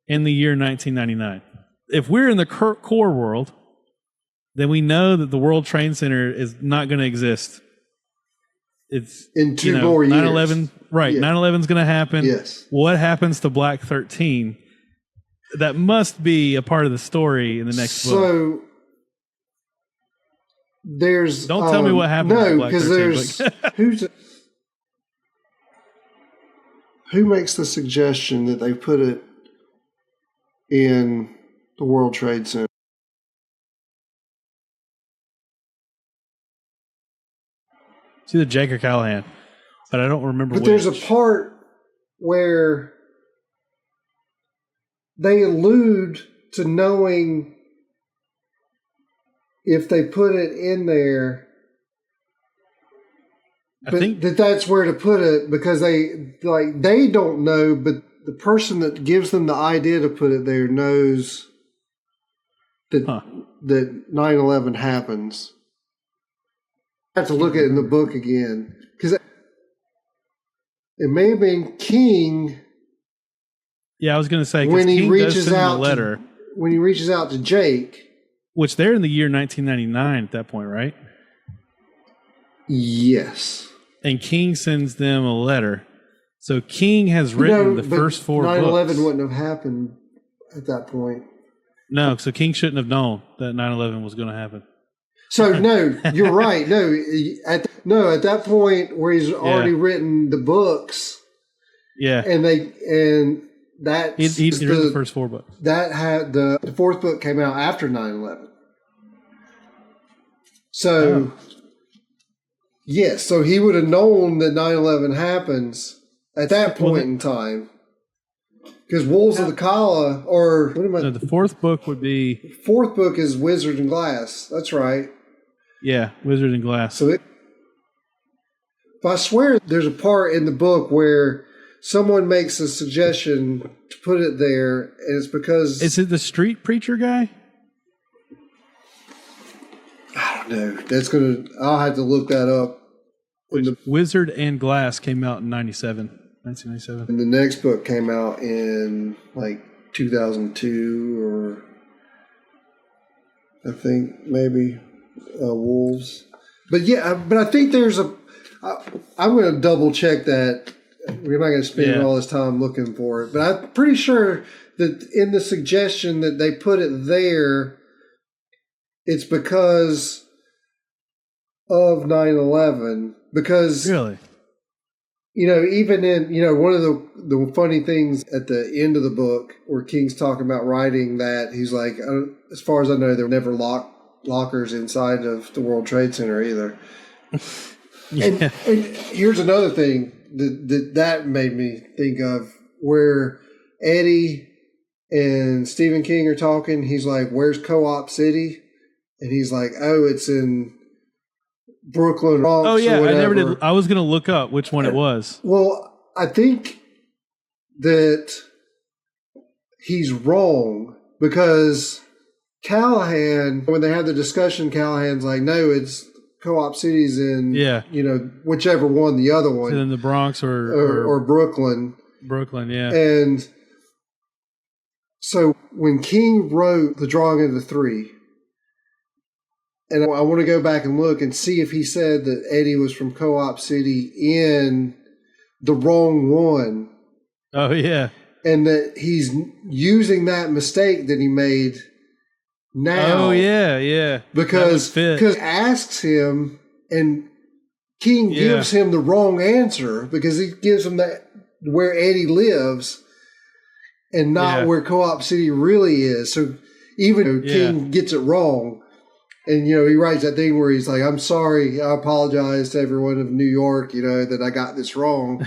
In the year 1999. If we're in the core world, then we know that the World Trade Center is not going to exist. It's in 2 more years. 9/11, right? 9/11 is going to happen. Yes. What happens to Black 13? That must be a part of the story in the next book. So there's don't tell me what happens. No, to Black because 13, there's who makes the suggestion that they put it in the World Trade Center? It's either Jake or Callahan, but I don't remember. But which. there's a part where they allude to knowing if they put it in there, I think that's where to put it, because they don't know, but the person that gives them the idea to put it there knows that that 9/11 happens. I have to look at it in the book again, because it may have been King. Yeah, I was going to say when he King reaches does send out a letter, when he reaches out to Jake, which they're in the year 1999 at that point, right? Yes. And King sends them a letter. So King has written the first 4 books. 9/11 wouldn't have happened at that point. No, so King shouldn't have known that 9/11 was going to happen. So no, you're right. No, at that point where he's already written the books. Yeah, and that he's written the first 4 books. That had the 4th book came out after 9/11. So yes, so he would have known that 9/11 happens at that point in time. Because Wolves of the Kala, or what am I? No, the 4th book would be. 4th book is Wizard and Glass. That's right. Yeah, Wizard and Glass. So but I swear there's a part in the book where someone makes a suggestion to put it there, and it's because... Is it the street preacher guy? I don't know. I'll have to look that up. Wizard and Glass came out in 1997. And the next book came out in like 2002, or I think maybe Wolves. But yeah, but I think there's I'm going to double check that. We're not going to spend all this time looking for it. But I'm pretty sure that in the suggestion that they put it there, it's because of 9/11. Because really, even in one of the funny things at the end of the book where King's talking about writing that, he's like, as far as I know, there were never lockers inside of the World Trade Center either. And here's another thing that made me think of, where Eddie and Stephen King are talking. He's like, "Where's Co-op City?" And he's like, "Oh, it's in Brooklyn." Bronx, oh yeah, or whatever. I never did. I was going to look up which one it was. Well, I think that he's wrong, because Callahan, when they have the discussion, Callahan's like, "No, it's Co-op City's in whichever one, the other one, in the Bronx or Brooklyn." Brooklyn, yeah. And so when King wrote The Drawing of the Three, and I want to go back and look and see if he said that Eddie was from Co-op City in the wrong one. Oh, yeah. And that he's using that mistake that he made now. Oh, yeah. Because asks him, and King gives him the wrong answer, because he gives him that where Eddie lives and not where Co-op City really is. So even though King gets it wrong, and, he writes that thing where he's like, "I'm sorry, I apologize to everyone of New York, that I got this wrong."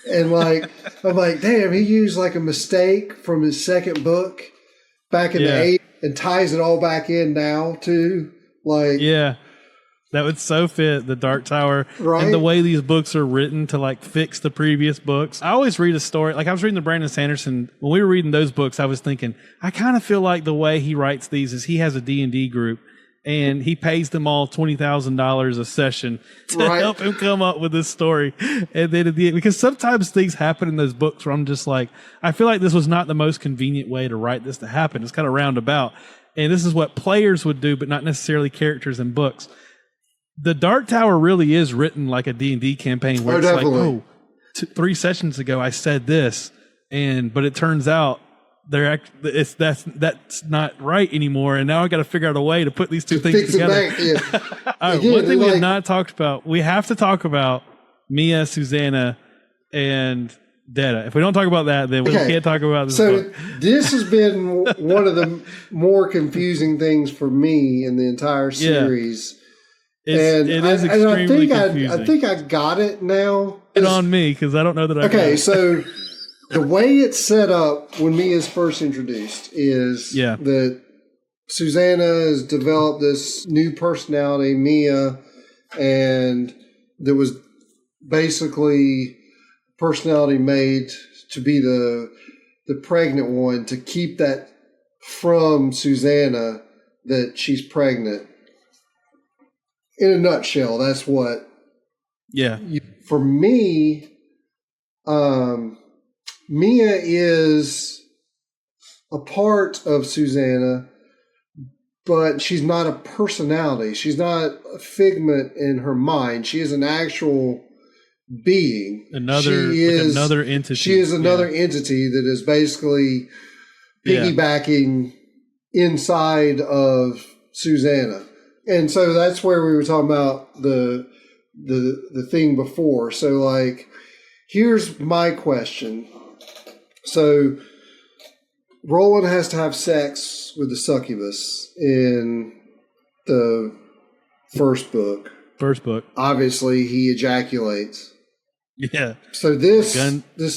And I'm like, damn, he used like a mistake from his second book back in the 80s and ties it all back in now too. That would so fit the Dark Tower Right. and the way these books are written to like fix the previous books. I always read a story. Like I was reading the Brandon Sanderson. When we were reading those books, I was thinking, I kind of feel like the way he writes these is he has a D&D group and he pays them all $20,000 a session to help him come up with this story. And then because sometimes things happen in those books where I'm just like, I feel like this was not the most convenient way to write this to happen. It's kind of roundabout. And this is what players would do, but not necessarily characters in books. The Dark Tower really is written like a D&D campaign where it's definitely. like, 3 sessions ago I said this, but it turns out that's not right anymore, and now I got to figure out a way to put these two things together. One thing we have not talked about, we have to talk about Mia, Susannah, and Detta. If we don't talk about that, then we can't talk about this book. This has been one of the more confusing things for me in the entire series. It is extremely confusing. I think I got it now. It's on me because I don't know that I got it. So the way it's set up when Mia's first introduced is that Susannah has developed this new personality, Mia, and there was basically personality made to be the pregnant one, to keep that from Susannah, that she's pregnant. In a nutshell, that's what. For me, Mia is a part of Susannah, but she's not a personality. She's not a figment in her mind. She is an actual being. Another entity. She is another entity that is basically piggybacking inside of Susannah. And so that's where we were talking about the thing before. So like, here's my question. So Roland has to have sex with the succubus in the first book. Obviously, he ejaculates. Yeah. So this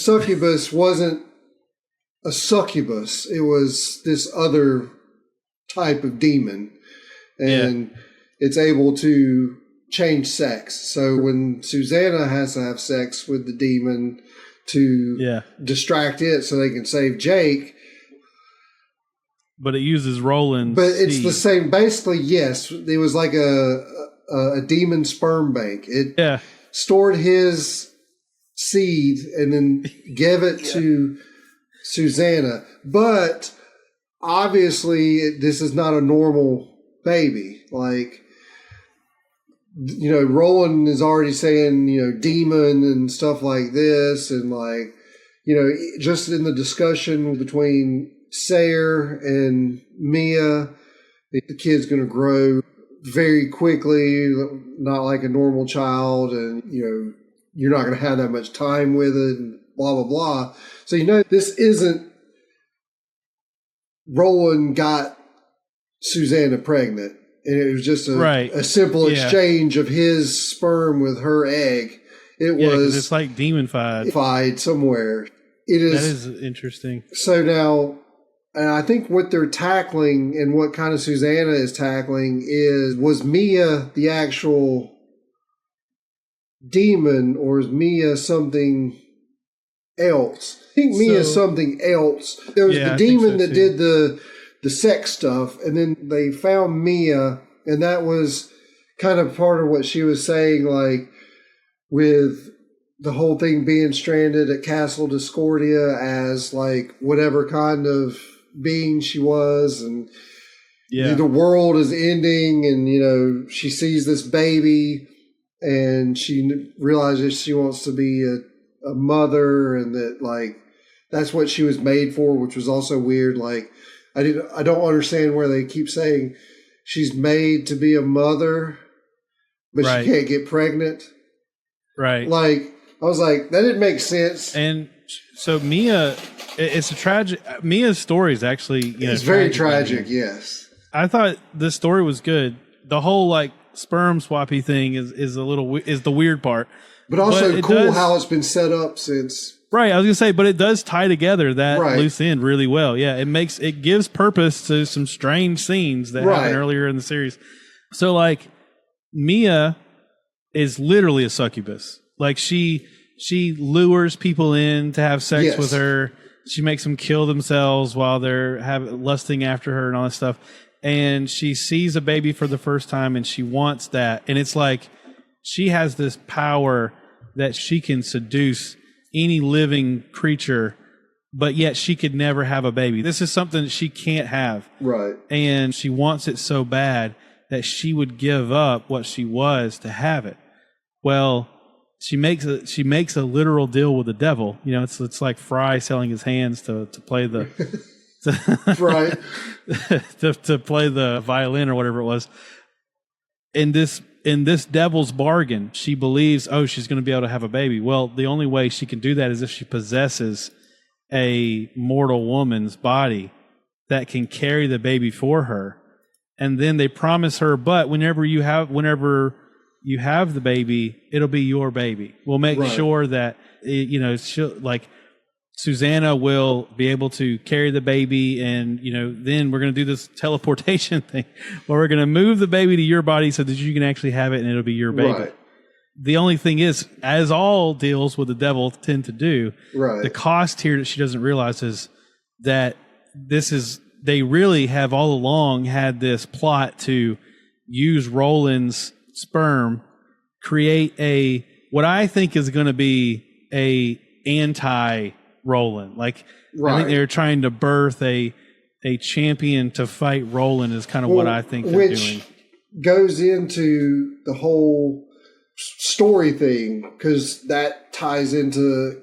succubus wasn't a succubus. It was this other type of demon. And it's able to change sex. So when Susannah has to have sex with the demon to distract it so they can save Jake. But it uses Roland's But it's seed. the same. Basically, yes. It was like a demon sperm bank. It stored his seed and then gave it to Susannah. But obviously, this is not a normal baby. Like, Roland is already saying, demon and stuff like this. And like, just in the discussion between Sayer and Mia, the kid's going to grow very quickly, not like a normal child. And, you're not going to have that much time with it and blah, blah, blah. So, this isn't Roland got Susannah pregnant, and it was just a simple exchange of his sperm with her egg. It was it's like demonified somewhere. It is. That is interesting. So now, and I think what they're tackling and what kind of Susannah is tackling was Mia the actual demon, or is Mia something else? I think Mia is something else. There was the demon that did the sex stuff, and then they found Mia, and that was kind of part of what she was saying, like with the whole thing being stranded at Castle Discordia as like whatever kind of being she was, and the world is ending, and she sees this baby and she realizes she wants to be a mother, and that like that's what she was made for, which was also weird. Like I don't understand where they keep saying she's made to be a mother, but she can't get pregnant. Right. Like, I was like, that didn't make sense. And so Mia, it's a tragic. Mia's story is actually, it's very tragic. Yes. I thought this story was good. The whole like sperm swappy thing is the weird part. But also cool how it's been set up since. Right, I was gonna say, but it does tie together that loose end really well. Yeah, it gives purpose to some strange scenes that happened earlier in the series. So like, Mia is literally a succubus. Like she lures people in to have sex with her. She makes them kill themselves while they're lusting after her and all this stuff. And she sees a baby for the first time and she wants that. And it's like she has this power that she can seduce any living creature, but yet she could never have a baby. This is something that she can't have. Right. And she wants it so bad that she would give up what she was to have it. Well, she makes a literal deal with the devil. You know, it's like Fry selling his hands to play the right to play the violin or whatever it was. In this devil's bargain, she believes, she's going to be able to have a baby. Well, the only way she can do that is if she possesses a mortal woman's body that can carry the baby for her. And then they promise her, but whenever you have the baby, it'll be your baby. We'll make sure that, Susannah will be able to carry the baby, and, then we're going to do this teleportation thing where we're going to move the baby to your body so that you can actually have it and it'll be your baby. Right. The only thing is, as all deals with the devil tend to do, the cost here that she doesn't realize is that they really have all along had this plot to use Roland's sperm, create what I think is going to be a anti-Roland. I think they're trying to birth a champion to fight Roland is kind of what I think they're doing. Which goes into the whole story thing, because that ties into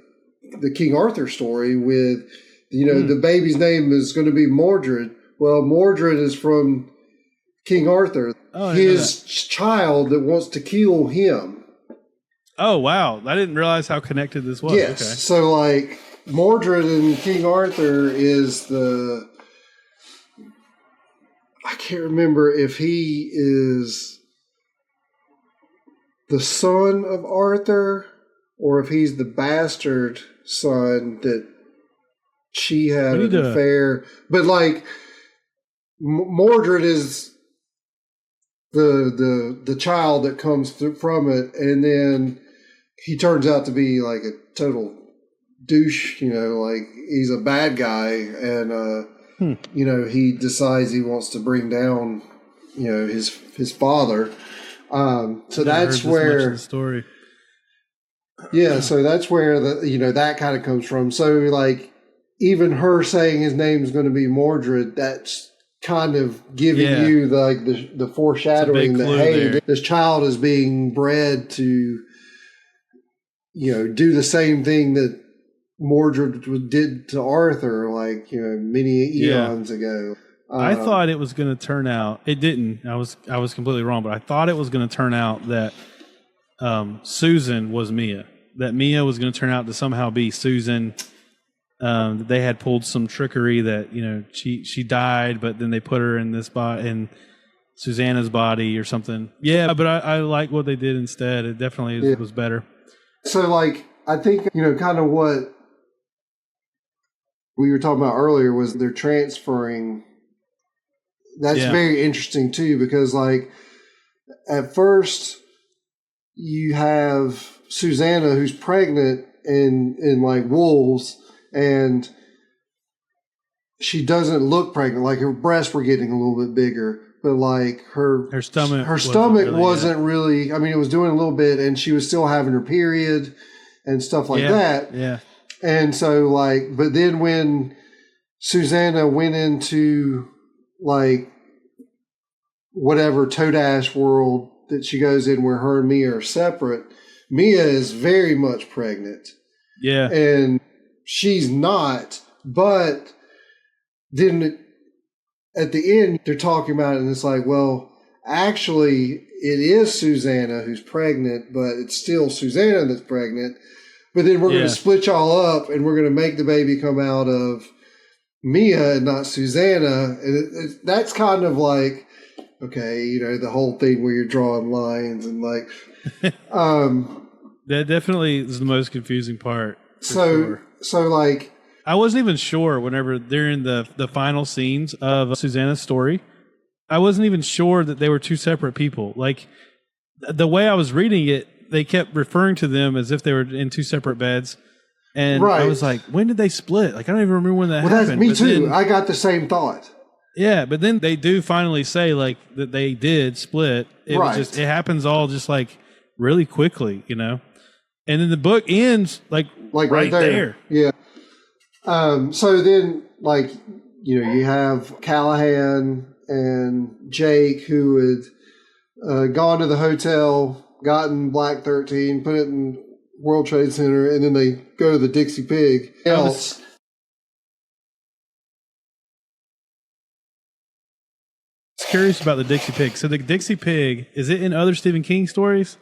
the King Arthur story with, the baby's name is going to be Mordred. Well, Mordred is from King Arthur, his child that wants to kill him. Oh, wow. I didn't realize how connected this was. Yes. Okay. So, Mordred in King Arthur is I can't remember if he is the son of Arthur or if he's the bastard son that she had an affair. But, Mordred is the child that comes from it, and then he turns out to be a total douche, he's a bad guy, and he decides he wants to bring down his father. So that's where the story. Yeah, so that's where that kind of comes from. So even her saying his name is going to be Mordred, that's kind of giving you the foreshadowing that this child is being bred to do the same thing that Mordred did to Arthur many eons ago. I thought it was going to turn out. It didn't. I was completely wrong, but I thought it was going to turn out that Susan was Mia. That Mia was going to turn out to somehow be Susan. They had pulled some trickery that she died, but then they put her in in Susannah's body or something. Yeah, but I like what they did instead. It definitely was better. So I think kind of what we were talking about earlier was they're transferring. That's very interesting too, because at first you have Susannah who's pregnant in wolves. And she doesn't look pregnant. Her breasts were getting a little bit bigger, but her stomach wasn't really. I mean, it was doing a little bit, and she was still having her period and stuff like that. Yeah. And so, but then when Susannah went into whatever Toadash world that she goes in, where her and Mia are separate, Mia is very much pregnant. Yeah, and she's not, but then at the end, they're talking about it, and it's actually, it is Susannah who's pregnant, but it's still Susannah that's pregnant. But then we're going to split y'all up, and we're going to make the baby come out of Mia and not Susannah. And that's kind of okay, the whole thing where you're drawing lines and that definitely is the most confusing part. So I wasn't even sure whenever they're in the final scenes of Susannah's story. I wasn't even sure that they were two separate people. the way I was reading it, they kept referring to them as if they were in two separate beds. And I was like, when did they split? Like, I don't even remember when that happened. That's me too. Then, I got the same thought. Yeah, but then they do finally say like that they did split. It was just, it happens all just like really quickly, you know? And then the book ends like right there. Yeah. So then, like, you know, you have Callahan and Jake who had gone to the hotel, gotten Black 13, put it in World Trade Center, and then they go to the Dixie Pig. I was curious about the Dixie Pig. So the Dixie Pig, is it in other Stephen King stories?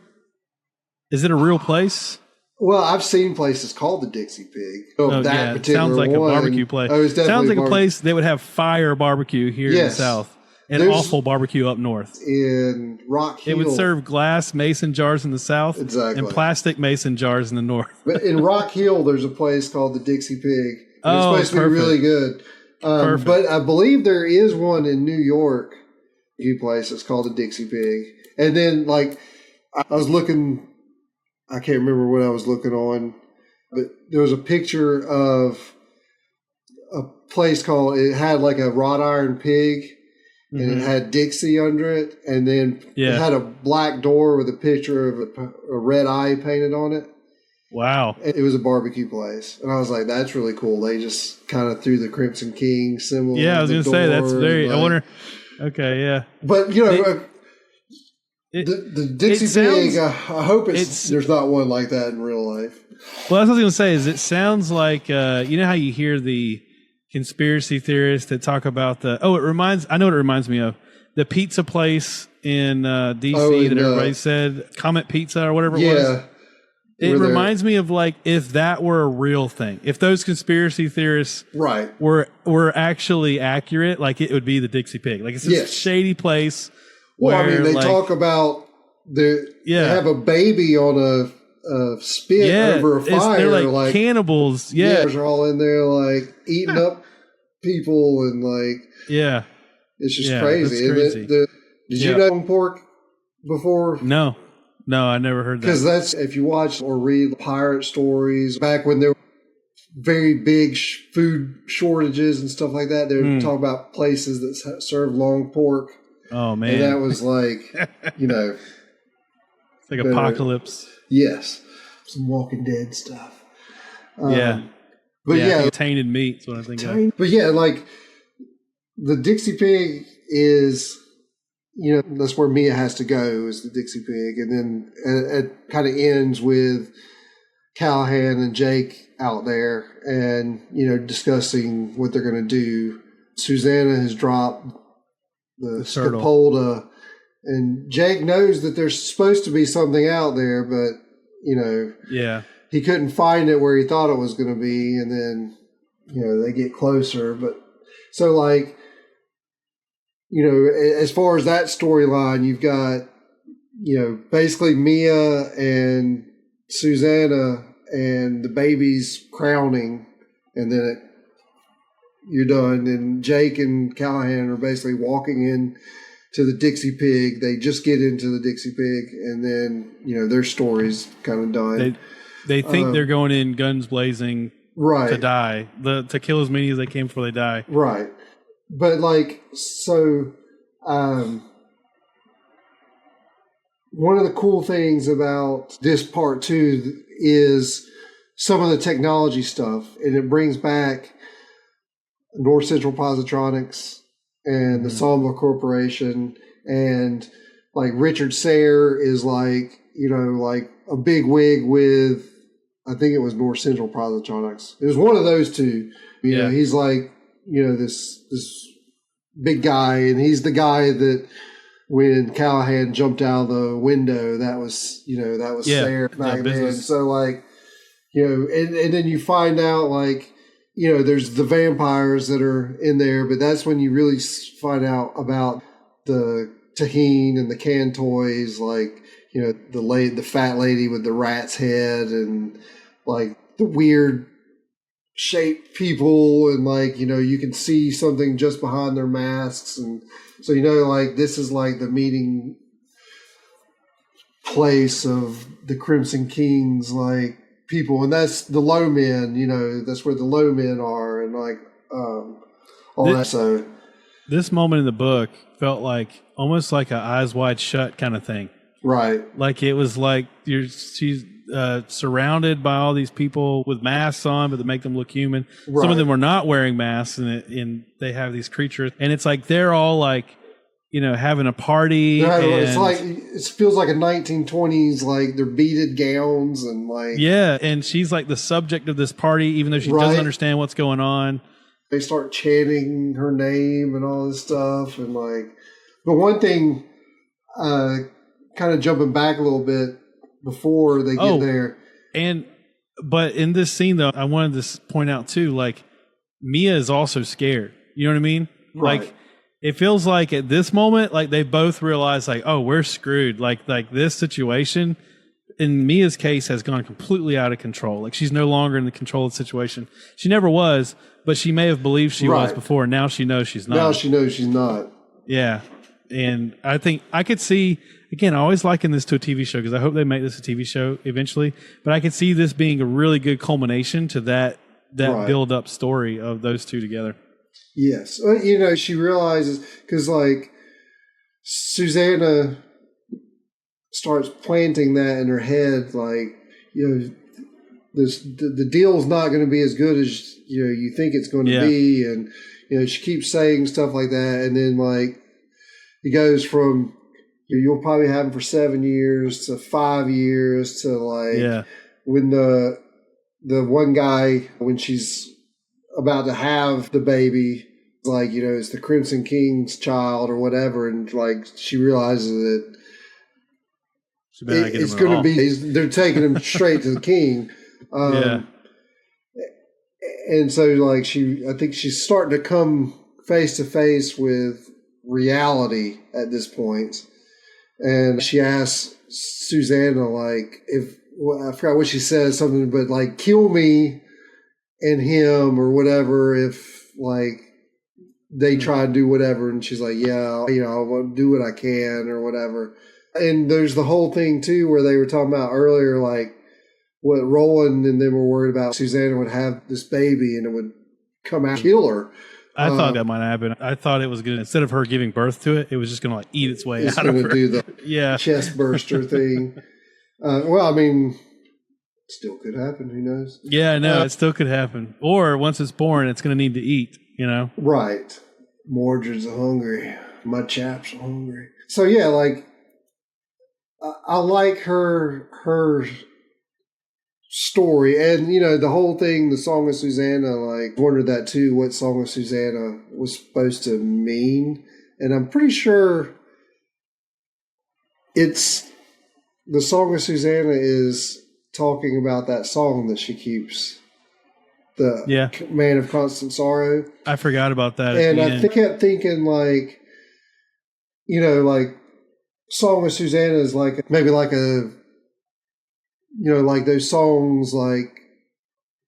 Is it a real place? Well, I've seen places called the Dixie Pig. That particular sounds like one, a barbecue place. It's sounds like a place that would have fire barbecue here in the South. And awful barbecue up north. In Rock Hill. It would serve glass mason jars in the South. Exactly. And plastic mason jars in the north. But in Rock Hill, there's a place called the Dixie Pig. It's supposed to be really good. But I believe there is one in New York, a few places called the Dixie Pig. And then, like, I was looking, I can't remember what I was looking on, but there was a picture of a place called, it had like a wrought iron pig. And it had Dixie under it, and then it had a black door with a picture of a red eye painted on it. Wow. It was a barbecue place. And I was like, that's really cool. They just kind of threw the Crimson King symbol. Yeah, I was going to say, that's very, I wonder, okay, yeah. But, you know, the Dixie Pig, I hope there's not one like that in real life. Well, that's what I was going to say, is it sounds like, you know how you hear the conspiracy theorists that talk about I know what it reminds me of. The pizza place in DC that everybody said, Comet Pizza or whatever it was. It reminds me of like if that were a real thing. If those conspiracy theorists were actually accurate, like it would be the Dixie Pig. Like it's this shady place. Well, I mean, they talk about they have a baby on a spit over a fire. They're like cannibals. Yeah. They're all in there like eating up people and like it's just crazy. Crazy. Did you know pork before? No, I never heard that. Because that's, if you watch or read pirate stories back when there were very big food shortages and stuff like that, they would talk about places that serve long pork. Oh man, and that was like you know, it's like apocalypse. Yes, some Walking Dead stuff. But tainted meat is what I think of. But yeah, like the Dixie Pig is, you know, that's where Mia has to go, is the Dixie Pig. And then it kind of ends with Callahan and Jake out there and, you know, discussing what they're going to do. Susannah has dropped the Scapolda, and Jake knows that there's supposed to be something out there, but, you know, he couldn't find it where he thought it was going to be. And then, you know, they get closer. But so, like, you know, as far as that storyline, you've got, you know, basically Mia and Susannah and the baby's crowning, and then you're done. And Jake and Callahan are basically walking in to the Dixie Pig. They just get into the Dixie Pig, and then, you know, their story's kind of done. They think they're going in guns blazing to die, to kill as many as they can before they die. Right. But, like, so one of the cool things about this part 2 is some of the technology stuff, and it brings back North Central Positronics and the Samba Corporation, and like Richard Sayre is like, you know, like a big wig with, I think it was North Central Positronics. It was one of those two. You know, he's like, you know, this big guy, and he's the guy that when Callahan jumped out of the window, that was Sayre back then. So like, you know, and then you find out like, you know, there's the vampires that are in there, but that's when you really find out about the Tahine and the can toys, like, you know, the fat lady with the rat's head and like the weird shaped people, and like, you know, you can see something just behind their masks, and so, you know, like this is like the meeting place of the Crimson King's like people, and that's the low men. That's where the low men are, and like all that. So this moment in the book felt like almost like a Eyes Wide Shut kind of thing, right? Like it was like she's surrounded by all these people with masks on, but they make them look human. Right. Some of them are not wearing masks, and they have these creatures, and it's like they're all like, having a party. It's like it feels like a 1920s, like they're beaded gowns and like and she's like the subject of this party, even though she doesn't understand what's going on. They start chanting her name and all this stuff, and like, but one thing, kind of jumping back a little bit before they get there, but in this scene though, I wanted to point out too, like Mia is also scared. You know what I mean? Right. Like. It feels like at this moment, like they both realize, like, oh, we're screwed. Like this situation, in Mia's case, has gone completely out of control. Like she's no longer in the control of the situation. She never was, but she may have believed she was before. Now she knows she's not. Now she knows she's not. Yeah, and I think I could see. Again, I always liken this to a TV show because I hope they make this a TV show eventually. But I could see this being a really good culmination to that build-up story of those two together. Yes. She realizes, because like Susannah starts planting that in her head, like, the deal's not going to be as good as, you think it's going to be. And, she keeps saying stuff like that. And then like, it goes from, you'll probably have him for 7 years to 5 years to like, when the one guy, when she's about to have the baby, like, it's the Crimson King's child or whatever, and like she realizes that it's going to be, they're taking him straight to the king. And so like I think she's starting to come face to face with reality at this point, and she asks Susannah, like, I forgot what she says, something, but like, kill me and him or whatever if like they try to do whatever. And she's like, I'll do what I can or whatever. And there's the whole thing too where they were talking about earlier, like what Roland and them were worried about. Susannah would have this baby and it would come out and kill her. I thought that might happen. I thought it was going to, instead of her giving birth to it, it was just going to like eat its way out of her. It's going to do the chest burster thing. Well, I mean, still could happen. Who knows? Yeah, no, it still could happen. Or once it's born, it's going to need to eat, Right. Mordred's hungry. My chaps are hungry. So, yeah, like, I like her story. And, the whole thing, the Song of Susannah, like, wondered that too, what Song of Susannah was supposed to mean. And I'm pretty sure it's, the Song of Susannah is talking about that song that she keeps, the Man of Constant Sorrow. I forgot about that. And I kept thinking like, like Song of Susannah is like maybe like a, like those songs like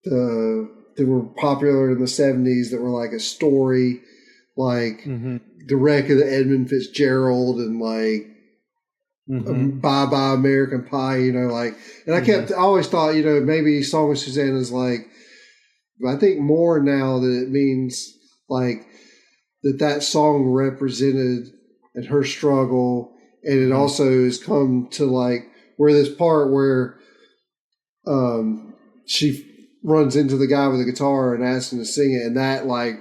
that were popular in the 70s that were like a story, like The Wreck of the Edmund Fitzgerald and like Bye Bye American Pie, like, and I always thought, maybe Song of Susannah is like, I think more now that it means like that song represented and her struggle, and it also has come to like where this part where she runs into the guy with the guitar and asks him to sing it, and that like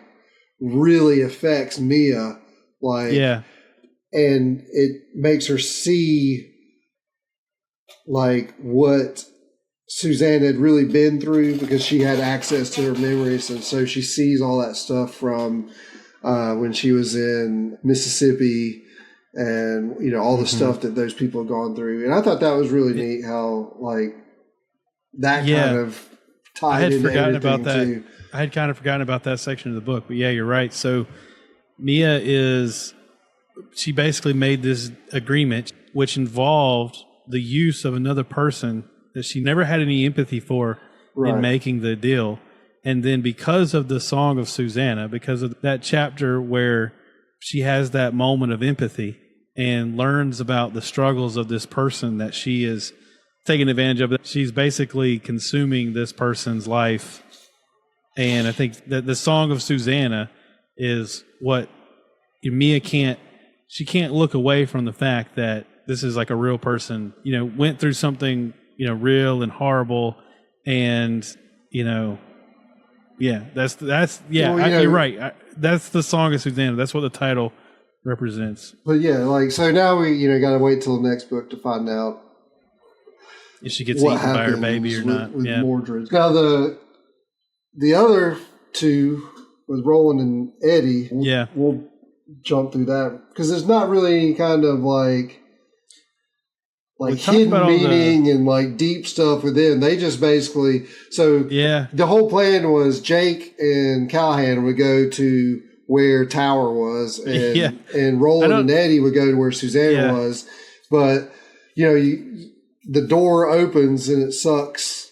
really affects Mia, like, and it makes her see like what Susannah had really been through because she had access to her memories, and so she sees all that stuff from when she was in Mississippi and all the stuff that those people have gone through. And I thought that was really neat how like that kind of tied into everything too. I had kind of forgotten about that section of the book, but yeah, you're right. So Mia she basically made this agreement which involved the use of another person that she never had any empathy for in making the deal. And then because of the Song of Susannah, because of that chapter where she has that moment of empathy and learns about the struggles of this person that she is taking advantage of. She's basically consuming this person's life. And I think that the Song of Susannah is what Mia can't look away from the fact that this is like a real person, went through something, real and horrible. And, that's you're right. That's the Song of Susannah. That's what the title represents. But so now we, got to wait till the next book to find out if she gets eaten by her baby or not. With Mordred. Now the other two with Roland and Eddie, we'll jump through that because there's not really any kind of like hidden meaning and like deep stuff within. They just basically the whole plan was Jake and Callahan would go to where Tower was, and Roland and Eddie would go to where Susannah was, but the door opens and it sucks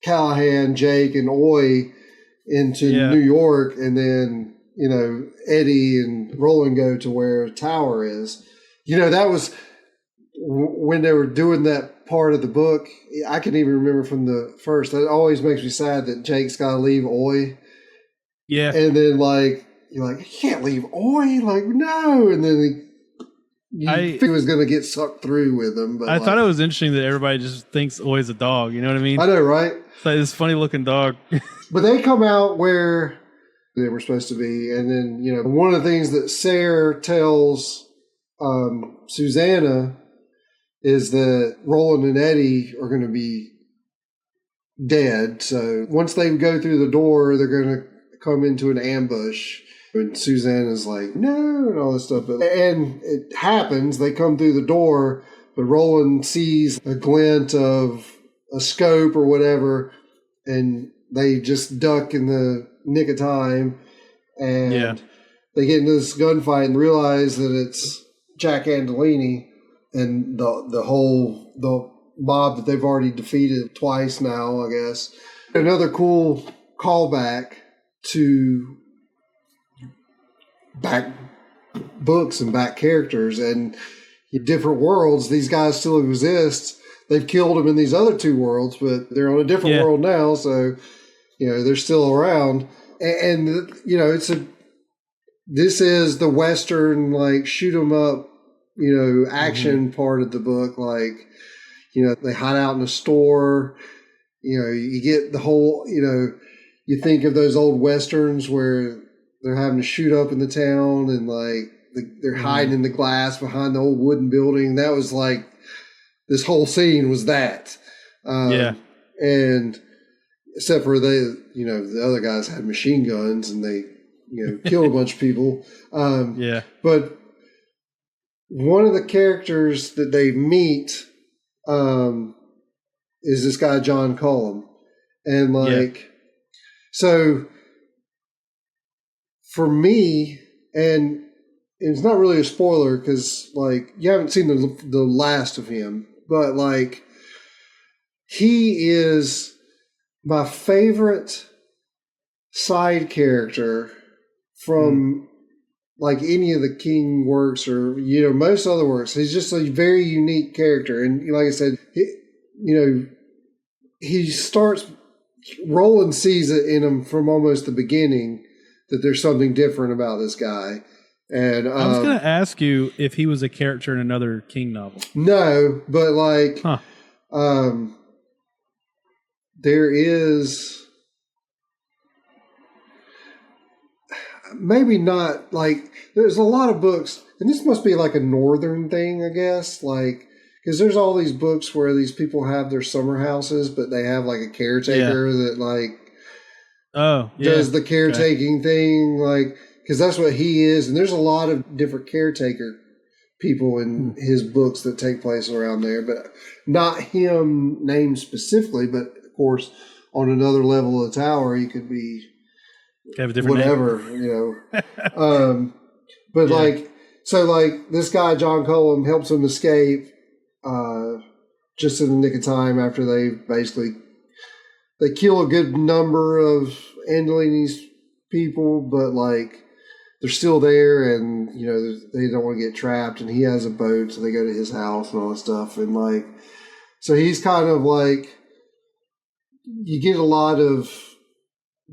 Callahan, Jake, and Oy into New York, and then Eddie and Roland go to where Tower is. That was when they were doing that part of the book. I can even remember from the first. That always makes me sad that Jake's got to leave Oy. Yeah, and then you're like, you can't leave Oy, no, and then he was going to get sucked through with them. But I thought it was interesting that everybody just thinks Oy's a dog. You know what I mean? I know, right? It's like this funny looking dog. But they come out where they were supposed to be, and then one of the things that Sarah tells Susannah is that Roland and Eddie are going to be dead. So once they go through the door, they're going to come into an ambush. And Susannah's like, no, and all this stuff. And it happens. They come through the door, but Roland sees a glint of a scope or whatever, and they just duck in the nick of time. And they get into this gunfight and realize that it's Jack Andolini and the mob that they've already defeated twice now, I guess. Another cool callback to back books and back characters and different worlds. These guys still exist. They've killed them in these other two worlds, but they're on a different world now, so they're still around. And this is the Western shoot 'em up action part of the book. They hide out in a store. You get the whole you think of those old Westerns where they're having to shoot up in the town and they're hiding in the glass behind the old wooden building. That was this whole scene was that. And except for the other guys had machine guns and they, killed a bunch of people. But one of the characters that they meet is this guy, John Cullum. And so for me, and it's not really a spoiler because you haven't seen the last of him, but he is my favorite side character from any of the King works or most other works. He's just a very unique character, and like I said, he starts. Roland sees it in him from almost the beginning that there's something different about this guy. And I was going to ask you if he was a character in another King novel. No, but there is maybe not there's a lot of books, and this must be a northern thing, I guess, because there's all these books where these people have their summer houses, but they have a caretaker that does the caretaking thing, because that's what he is. And there's a lot of different caretaker people in his books that take place around there, but not him named specifically. But of course, on another level of the tower, he could be have a different whatever, But this guy John Cullum helps him escape just in the nick of time after they kill a good number of Andolini's people, but they're still there, and they don't want to get trapped, and he has a boat, so they go to his house and all this stuff, and like, so he's kind of like, you get a lot of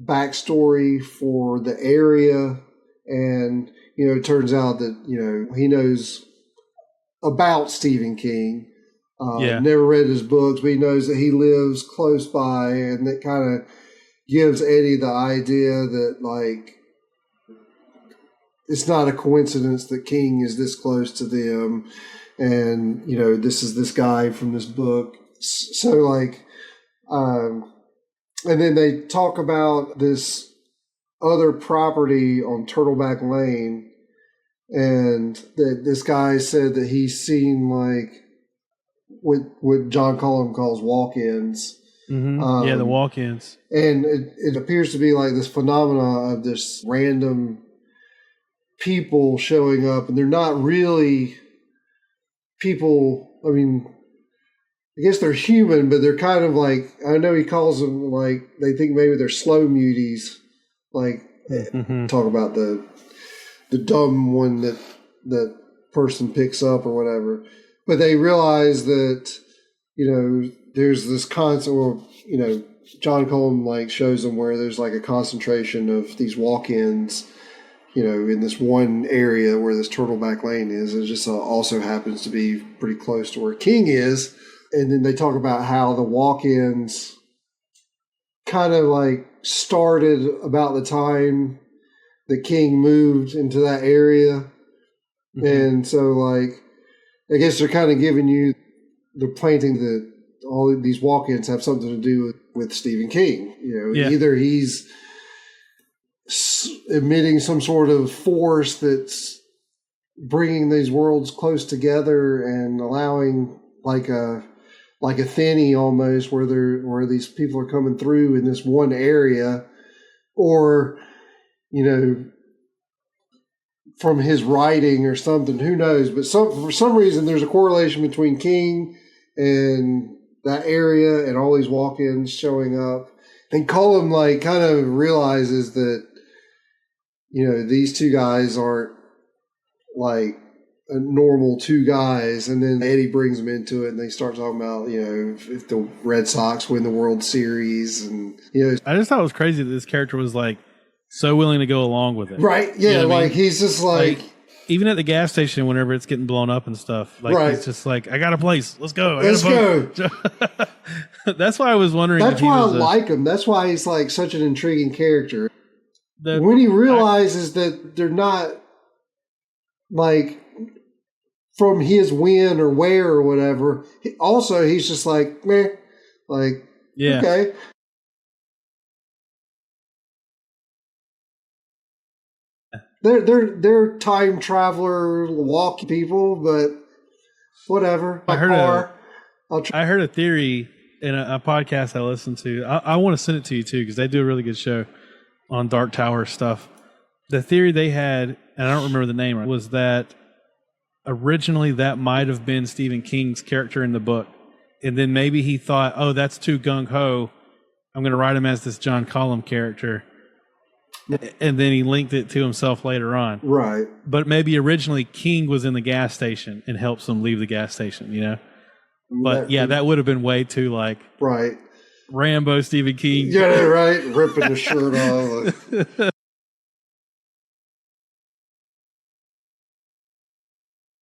backstory for the area, and it turns out that he knows about Stephen King. Never read his books, but he knows that he lives close by, and that kind of gives Eddie the idea that like it's not a coincidence that King is this close to them, and this is this guy from this book. So like, and then they talk about this other property on Turtleback Lane, and that this guy said that he's seen like what John Cullum calls walk-ins. Mm-hmm. The walk-ins. And it appears to be like this phenomena of this random people showing up, and they're not really people. I mean, I guess they're human, but they're kind of like, I know he calls them like, they think maybe they're slow muties. Like, talk about the dumb one that person picks up or whatever. But they realize that, there's this concept, John Cullum like shows them where there's like a concentration of these walk-ins, in this one area where this Turtleback Lane is. It just also happens to be pretty close to where King is. And then they talk about how the walk-ins kind of like started about the time that King moved into that area. Mm-hmm. And so like, I guess they're kind of giving you the planting that all these walk-ins have something to do with Stephen King. Either he's emitting some sort of force that's bringing these worlds close together and allowing like a thinny almost where these people are coming through in this one area, or from his writing or something, who knows? But for some reason, there's a correlation between King and that area and all these walk-ins showing up. And Cullum like kind of realizes that, these two guys aren't like a normal two guys. And then Eddie brings them into it, and they start talking about, if the Red Sox win the World Series, and I just thought it was crazy that this character was like so willing to go along with it. Right. Yeah. Like, I mean? He's just like, even at the gas station, whenever it's getting blown up and stuff, like, right. He's just like, I got a place. Let's go. Let's go. That's why I was wondering. That's why I like him. That's why he's like such an intriguing character. When he realizes that they're not like from his win or where or whatever, he's just like, meh. Like, yeah. Okay. They're time traveler walk people, but whatever. I heard a theory in a podcast I listened to. I want to send it to you too, because they do a really good show on Dark Tower stuff. The theory they had, and I don't remember the name, was that originally that might have been Stephen King's character in the book, and then maybe he thought, oh, that's too gung ho, I'm going to write him as this John Cullum character. And then he linked it to himself later on. Right. But maybe originally King was in the gas station and helps them leave the gas station, But that would have been way too like right. Rambo Stephen King. Yeah, right. Ripping the shirt off.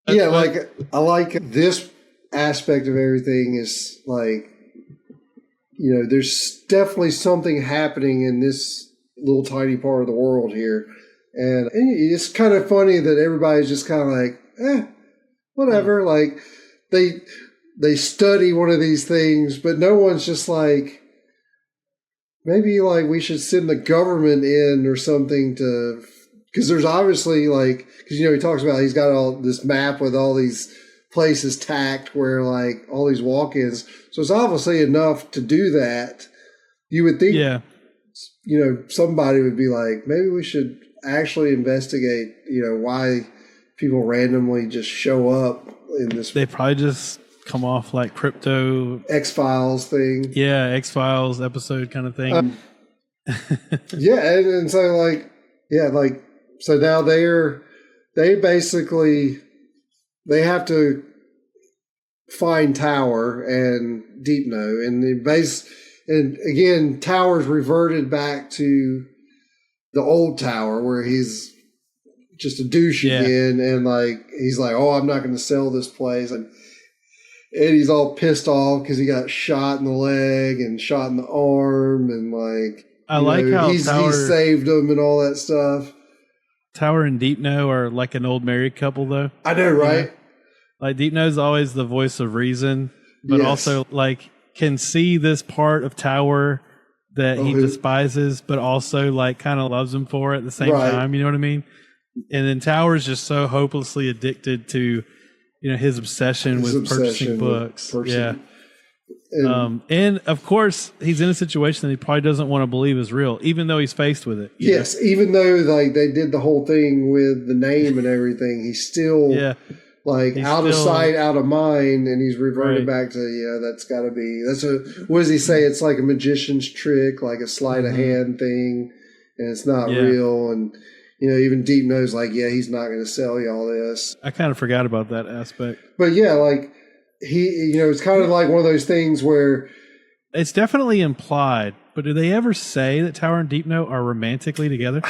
Yeah, like I like this aspect of everything is like, there's definitely something happening in this little tiny part of the world here, and it's kind of funny that everybody's just kind of like, whatever. Like they study one of these things, but no one's just like, maybe like we should send the government in or something to, because there's obviously like, because he talks about he's got all this map with all these places tacked where like all these walk-ins, so it's obviously enough to do that. You would think, yeah. Somebody would be like, maybe we should actually investigate, why people randomly just show up in this. They probably just come off like crypto X-Files thing. Yeah, X-Files episode kind of thing. Yeah, and so like, yeah, like So now they basically they have to find Tower and Deep No, and and again Tower's reverted back to the old Tower where he's just a douche again, and like he's like, oh, I'm not going to sell this place, and he's all pissed off because he got shot in the leg and shot in the arm, and like I like how he saved him and all that stuff. Tower and Deep No are like an old married couple, though. I know, right? Like Deep No's always the voice of reason, but also like can see this part of Tower that he despises, but also like kind of loves him for it at the same time. You know what I mean? And then Tower's just so hopelessly addicted to, his obsession with purchasing books. And of course, he's in a situation that he probably doesn't want to believe is real, even though he's faced with it. Yes, even though like they did the whole thing with the name and everything, he's still he's out of sight, out of mind, and he's reverted back to that's got to be what does he say? It's like a magician's trick, like a sleight of hand thing, and it's not real. And even Deep knows like he's not going to sell you all this. I kind of forgot about that aspect, but like. It's kind of like one of those things where it's definitely implied, but do they ever say that Tower and Deep No are romantically together?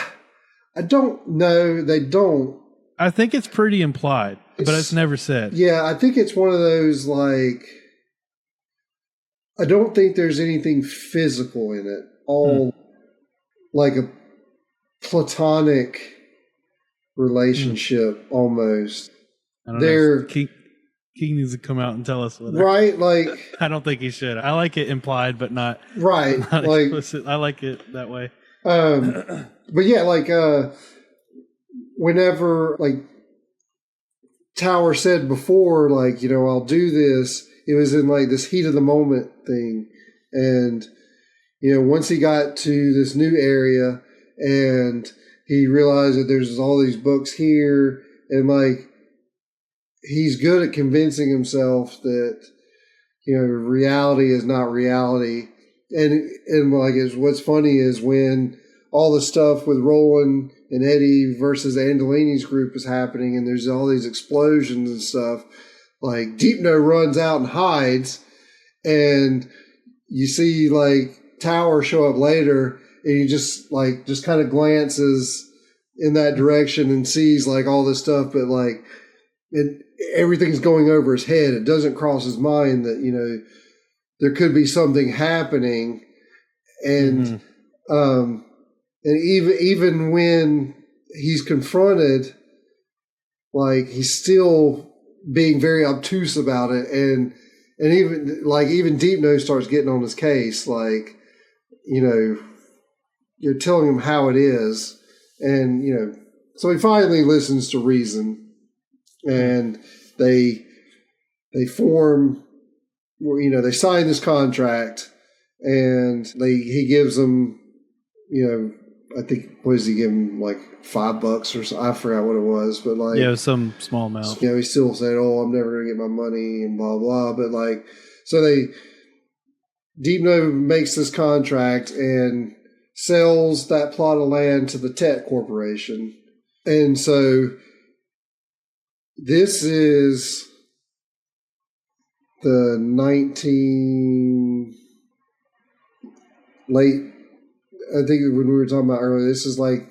I don't know. They don't. I think it's pretty implied, but it's never said. Yeah, I think it's one of those like, I don't think there's anything physical in it. All like a platonic relationship almost. I don't know. He needs to come out and tell us whether. Right, like I don't think he should. I like it implied, but not like explicit. I like it that way. But yeah, like whenever like Tower said before, like I'll do this. It was in like this heat of the moment thing, and once he got to this new area and he realized that there's all these books here, and like. He's good at convincing himself that reality is not reality, and like what's funny is when all the stuff with Roland and Eddie versus Andolini's group is happening, and there's all these explosions and stuff. Like Deep No runs out and hides, and you see like Tower show up later, and he just kind of glances in that direction and sees like all this stuff, but like everything's going over his head. It doesn't cross his mind that there could be something happening, and and even when he's confronted, like he's still being very obtuse about it, and even Deep Nose starts getting on his case, like you're telling him how it is, and so he finally listens to reason. And they form, they sign this contract, and he gives them, I think, what does he give them, like $5 or so? I forgot what it was, but like some small amount. He still said, "Oh, I'm never gonna get my money," and blah blah. But like, so Deep No makes this contract and sells that plot of land to the Tet Corporation, and so. This is the I think when we were talking about earlier, this is like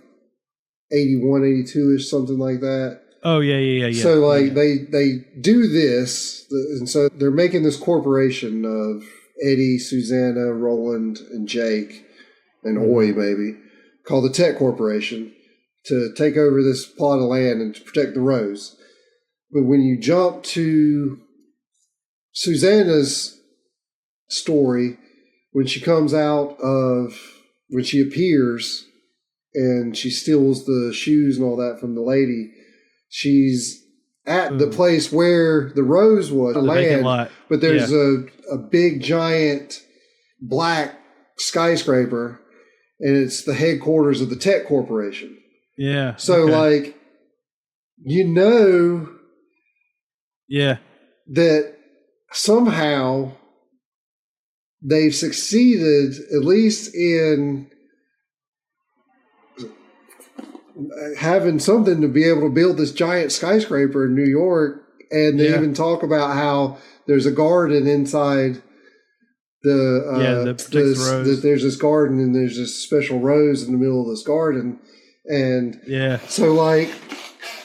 81, 82-ish, something like that. Oh, yeah. So like they do this, and so they're making this corporation of Eddie, Susannah, Roland, and Jake, and Oi maybe, called the Tet Corporation to take over this plot of land and to protect the Rose. But when you jump to Susannah's story, when she appears and she steals the shoes and all that from the lady, she's at the place where the Rose was, the land, but there's a big giant black skyscraper, and it's the headquarters of the Tet Corporation. Yeah. So like, that somehow they've succeeded, at least in having something to be able to build this giant skyscraper in New York. And they even talk about how there's a garden inside there's this garden and there's this special rose in the middle of this garden. And so like,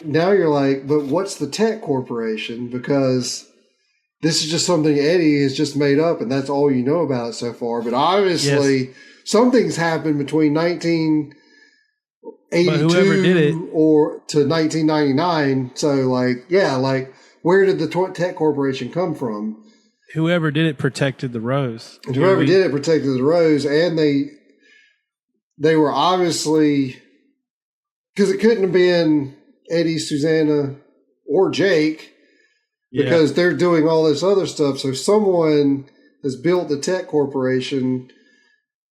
now you're like, but what's the tech corporation? Because this is just something Eddie has just made up and that's all you know about it so far. But obviously something's happened between 1982 or to 1999. So like, where did the tech corporation come from? Whoever did it protected the rose. And whoever did it protected the rose, and they were obviously, because it couldn't have been Eddie, Susannah, or Jake, because they're doing all this other stuff. So someone has built the tech corporation,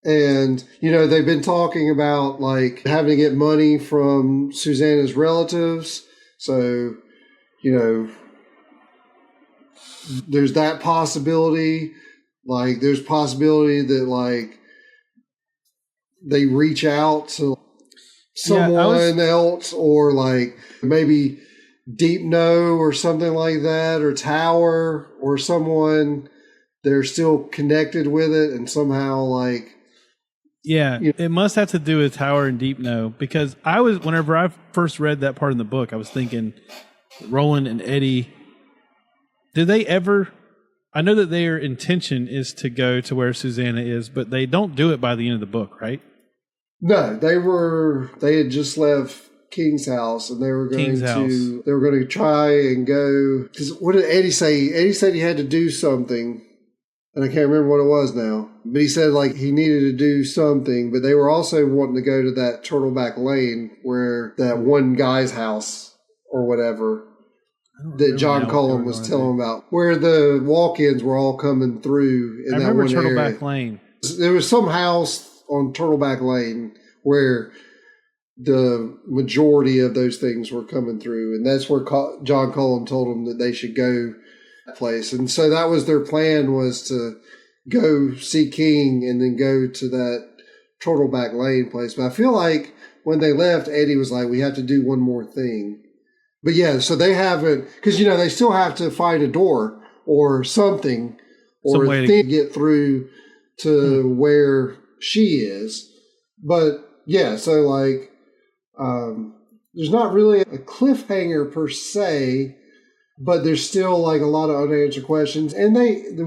and they've been talking about like having to get money from Susannah's relatives. So there's that possibility. Like, there's possibility that like they reach out to someone else, or like maybe Deep No or something like that, or Tower or someone. They're still connected with it, and somehow like. Yeah, it must have to do with Tower and Deep No, because whenever I first read that part in the book, I was thinking Roland and Eddie. Did they ever? I know that their intention is to go to where Susannah is, but they don't do it by the end of the book, right? No, they had just left King's house, and they were going to try and go. Because what did Eddie say? Eddie said he had to do something, and I can't remember what it was now. But he said like he needed to do something, but they were also wanting to go to that Turtleback Lane where that one guy's house or whatever. That John Cullum was telling about, where the walk-ins were all coming through in that one area. I remember Turtleback Lane. There was some house on Turtleback Lane where the majority of those things were coming through, and that's where John Cullum told them that they should go that place. And so that was their plan, was to go see King and then go to that Turtleback Lane place. But I feel like when they left, Eddie was like, we have to do one more thing. But yeah, so they haven't, because they still have to find a door or something, or a thing to get through to where she is. But yeah, so like, there's not really a cliffhanger per se, but there's still like a lot of unanswered questions. And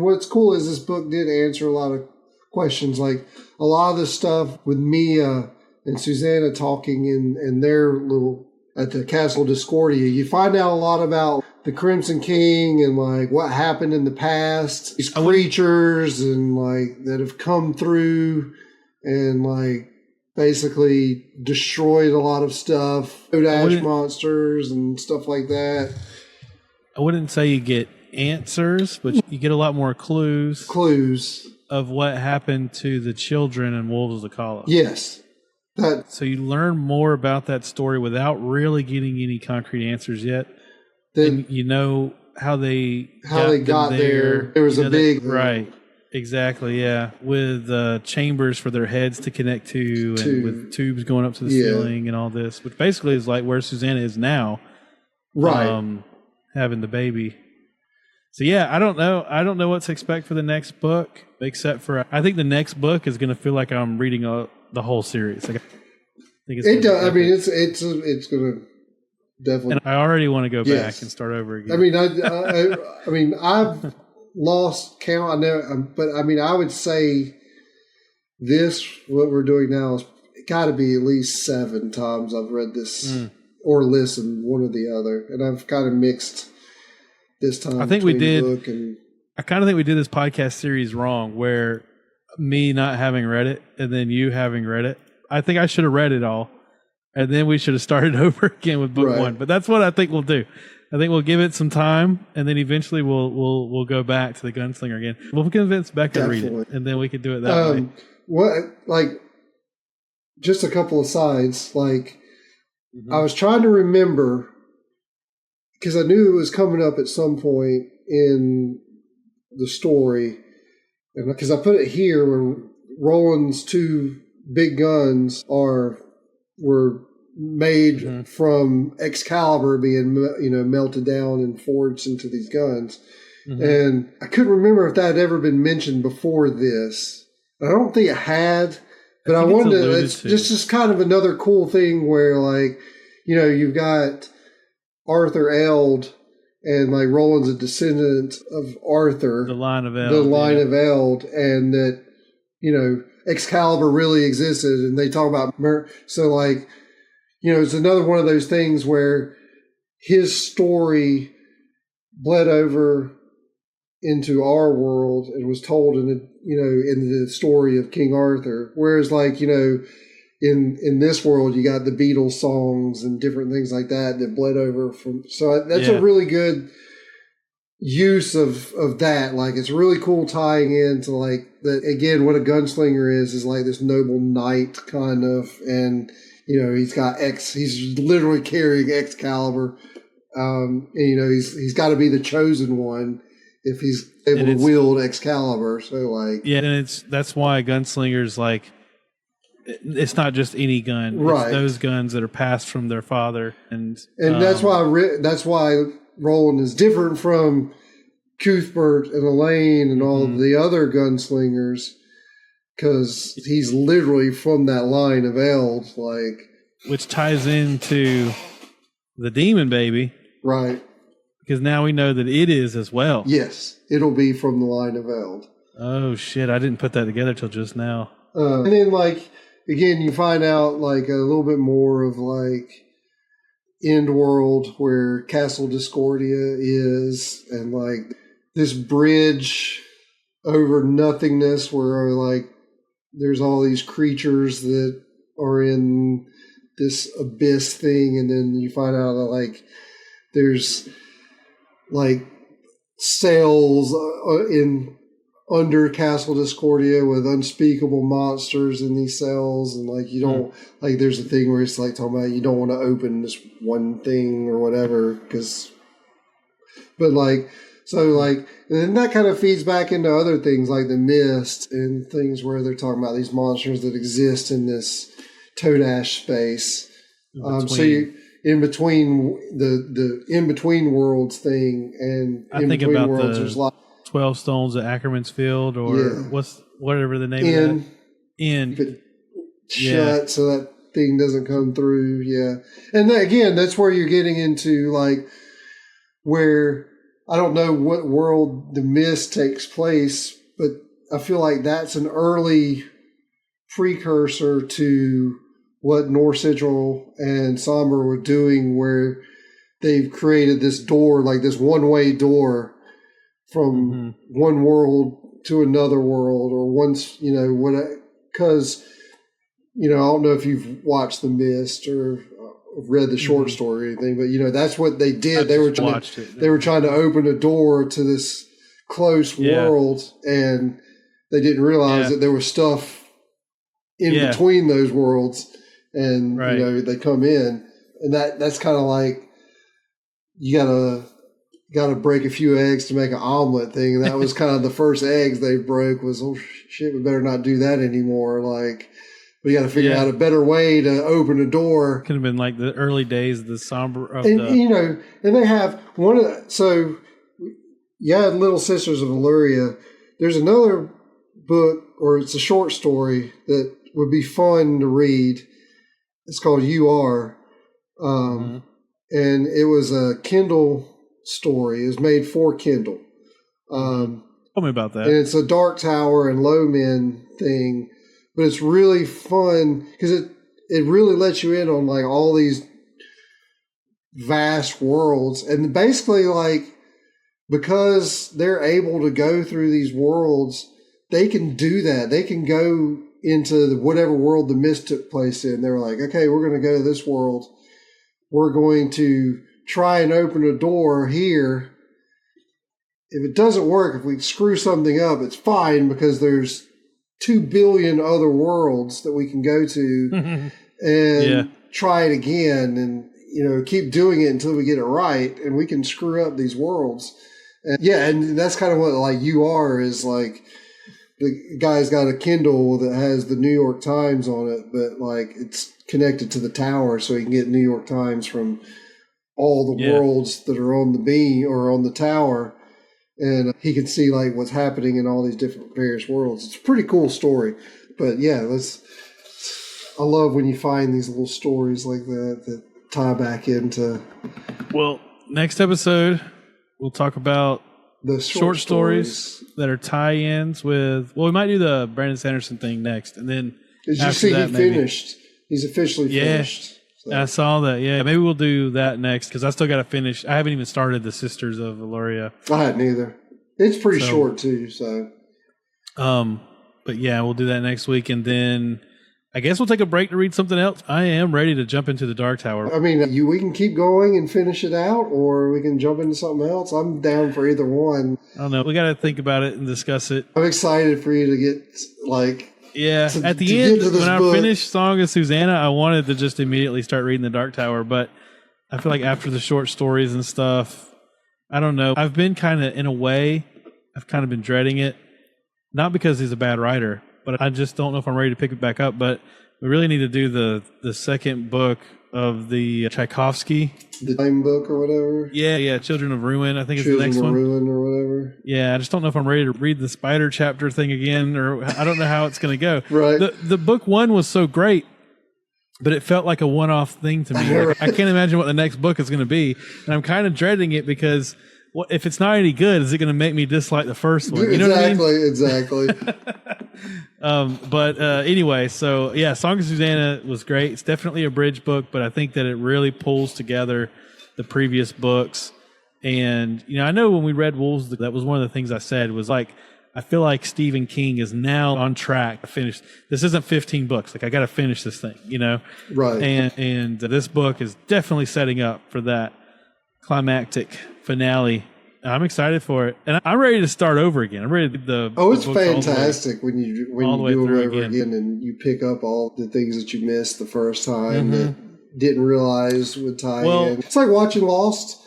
what's cool is this book did answer a lot of questions, like a lot of the stuff with Mia and Susannah talking in their little. At the Castle Discordia, you find out a lot about the Crimson King and like what happened in the past. These creatures and like that have come through and like basically destroyed a lot of stuff. Ash monsters and stuff like that. I wouldn't say you get answers, but you get a lot more clues of what happened to the children in Wolves of the Calla. Yes. So you learn more about that story without really getting any concrete answers yet. And how they got there. There was a big... Right. Exactly, yeah. With chambers for their heads to connect to, and with tubes going up to the ceiling and all this, which basically is like where Susannah is now. Right. Having the baby. So yeah, I don't know what to expect for the next book, except for I think the next book is going to feel like I'm reading the whole series. Like, I think it does. I mean, it's going to definitely. And I already want to go back and start over again. I mean, I've lost count. I know, but I mean, I would say what we're doing now is got to be at least 7 times I've read this or listened, one or the other, and I've kind of mixed this time. I think we did. I kind of think we did this podcast series wrong, where me not having read it and then you having read it. I think I should have read it all, and then we should have started over again with book 1. But that's what I think we'll do. I think we'll give it some time, and then eventually we'll go back to the Gunslinger again. We'll convince Becca to read it, and then we could do it that way. What, just a couple of sides. I was trying to remember, because I knew it was coming up at some point in the story, and because I put it here where Roland's 2 big guns were made from Excalibur being, melted down and forged into these guns. And I couldn't remember if that had ever been mentioned before this. I don't think it had, but I wanted to. It's just kind of another cool thing where, like, you've got Arthur Eld, and like Roland's a descendant of Arthur, the line of Eld, and that Excalibur really existed, and they talk about so like it's another one of those things where his story bled over into our world and was told in the story of King Arthur, whereas like in this world you got the Beatles songs and different things like that bled over from. So that's a really good use of that. Like, it's really cool tying into like that again. What a gunslinger is like this noble knight kind of, and he's got he's literally carrying Excalibur. And he's got to be the chosen one if he's able to wield Excalibur. So like, and that's why gunslingers, like, it's not just any gun, right? It's those guns that are passed from their father, and that's why Roland is different from Cuthbert and Elaine and all of the other gunslingers, because he's literally from that line of Eld, like, which ties into the demon baby, right? Because now we know that it is as well. Yes, it'll be from the line of Eld. Oh shit! I didn't put that together till just now. And then, like, again, you find out like a little bit more of like End World, where Castle Discordia is, and like this bridge over nothingness where like there's all these creatures that are in this abyss thing, and then you find out that like there's like cells in under Castle Discordia with unspeakable monsters in these cells, and like you don't like there's a thing where it's like talking about you don't want to open this one thing or whatever, but like so like, and then that kind of feeds back into other things like the Mist and things where they're talking about these monsters that exist in this Toadash space. So you in between the in between worlds thing, and I in think between about worlds the there's like 12 Stones at Ackerman's Field, or whatever the name of that. End. Shut so that thing doesn't come through. Yeah. And again, that's where you're getting into like where I don't know what world the Mist takes place, but I feel like that's an early precursor to what North Central and Somber were doing, where they've created this door, like this one-way door from one world to another world, or once, because, I don't know if you've watched The Mist or read the short story or anything, but, that's what they did. They were trying to open a door to this close world, and they didn't realize that there was stuff in between those worlds, and, they come in, and that's kind of like, you gotta break a few eggs to make an omelet thing. And that was kind of the first eggs they broke was, oh shit, we better not do that anymore. Like, we got to figure out a better way to open a door. Could have been like the early days of the Somber. And they have so you had Little Sisters of Illyria. There's another book, or it's a short story that would be fun to read. It's called You Are. And it was a Kindle story. It was made for Kindle. Tell me about that. And it's a Dark Tower and Low Men thing, but it's really fun because it really lets you in on like all these vast worlds, and basically like because they're able to go through these worlds, they can do that. They can go into whatever world the Mist took place in. They're like, okay, we're going to go to this world. We're going to try and open a door here. If it doesn't work, if we screw something up, it's fine because there's 2 billion other worlds that we can go to and try it again, and keep doing it until we get it right, and we can screw up these worlds. And that's kind of what like You Are is like. the guy's got a Kindle that has the New York Times on it, but like it's connected to the tower, so he can get New York Times from all the worlds that are on the beam or on the tower, and he can see like what's happening in all these different various worlds. It's a pretty cool story, but yeah, I love when you find these little stories like that tie back into. Well, next episode we'll talk about the short stories that are tie-ins with. Well, we might do the Brandon Sanderson thing next, and then did you see he finished? He's officially finished. So. I saw that. Yeah, maybe we'll do that next because I still got to finish. I haven't even started the Sisters of Valoria. I hadn't either. It's pretty short too. So, but yeah, we'll do that next week, and then I guess we'll take a break to read something else. I am ready to jump into the Dark Tower. I mean, we can keep going and finish it out, or we can jump into something else. I'm down for either one. I don't know. We got to think about it and discuss it. I'm excited for you to get like. Yeah, at the end, when I finished Song of Susannah, I wanted to just immediately start reading the Dark Tower, but I feel like after the short stories and stuff, I don't know. I've been kind of, in a way, I've kind of been dreading it. Not because he's a bad writer, but I just don't know if I'm ready to pick it back up. But we really need to do the second book of the Tchaikovsky. The time book or whatever? Yeah, Children of Ruin, I think is the next one. Children of Ruin or whatever. Yeah, I just don't know if I'm ready to read the spider chapter thing again, or I don't know how it's going to go. Right. The book one was so great, but it felt like a one-off thing to me. Like, I can't imagine what the next book is going to be, and I'm kind of dreading it because if it's not any good, is it going to make me dislike the first one? You know what I mean? Exactly. But anyway, so yeah, Song of Susannah was great. It's definitely a bridge book, but I think that it really pulls together the previous books. And, I know when we read Wolves, that was one of the things I said was like, I feel like Stephen King is now on track to finish. This isn't 15 books. Like, I got to finish this thing, Right. And this book is definitely setting up for that climactic finale. I'm excited for it, and I'm ready to start over again. I'm ready to do it's fantastic when you do it over again and you pick up all the things that you missed the first time that didn't realize would tie in. It's like watching Lost,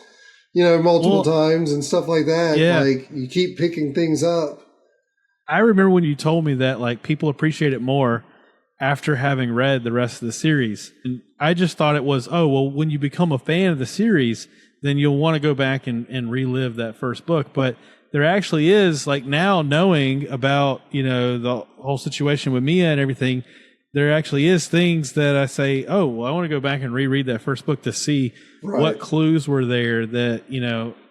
multiple times and stuff like that. Yeah. Like you keep picking things up. I remember when you told me that like people appreciate it more after having read the rest of the series, and I just thought it was when you become a fan of the series, then you'll want to go back and relive that first book. But there actually is, like now knowing about, the whole situation with Mia and everything, there actually is things that I say, I want to go back and reread that first book to see what clues were there that,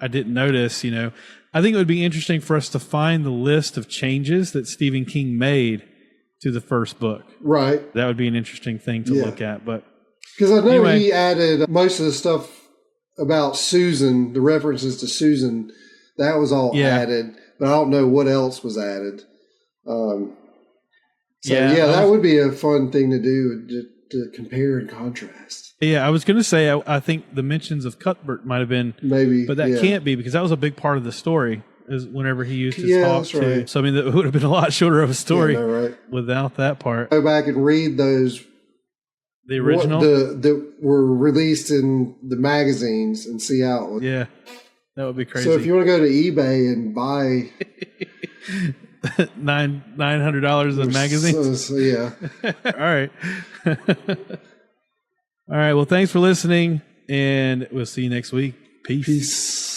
I didn't notice, I think it would be interesting for us to find the list of changes that Stephen King made to the first book. Right. That would be an interesting thing to look at. But because I know he added most of the stuff about Susan, the references to Susan, that was all added, but I don't know what else was added. That would be a fun thing to do, to compare and contrast. Yeah, I was going to say, I think the mentions of Cuthbert might have been, maybe, but that can't be because that was a big part of the story. Is whenever he used his hawk too. Right. So I mean, that would have been a lot shorter of a story without that part. Go back and read those. The original? That were released in the magazines and see how it was. Yeah, that would be crazy. So if you want to go to eBay and buy $900 of magazines. Yeah. All right. All right. Well, thanks for listening, and we'll see you next week. Peace.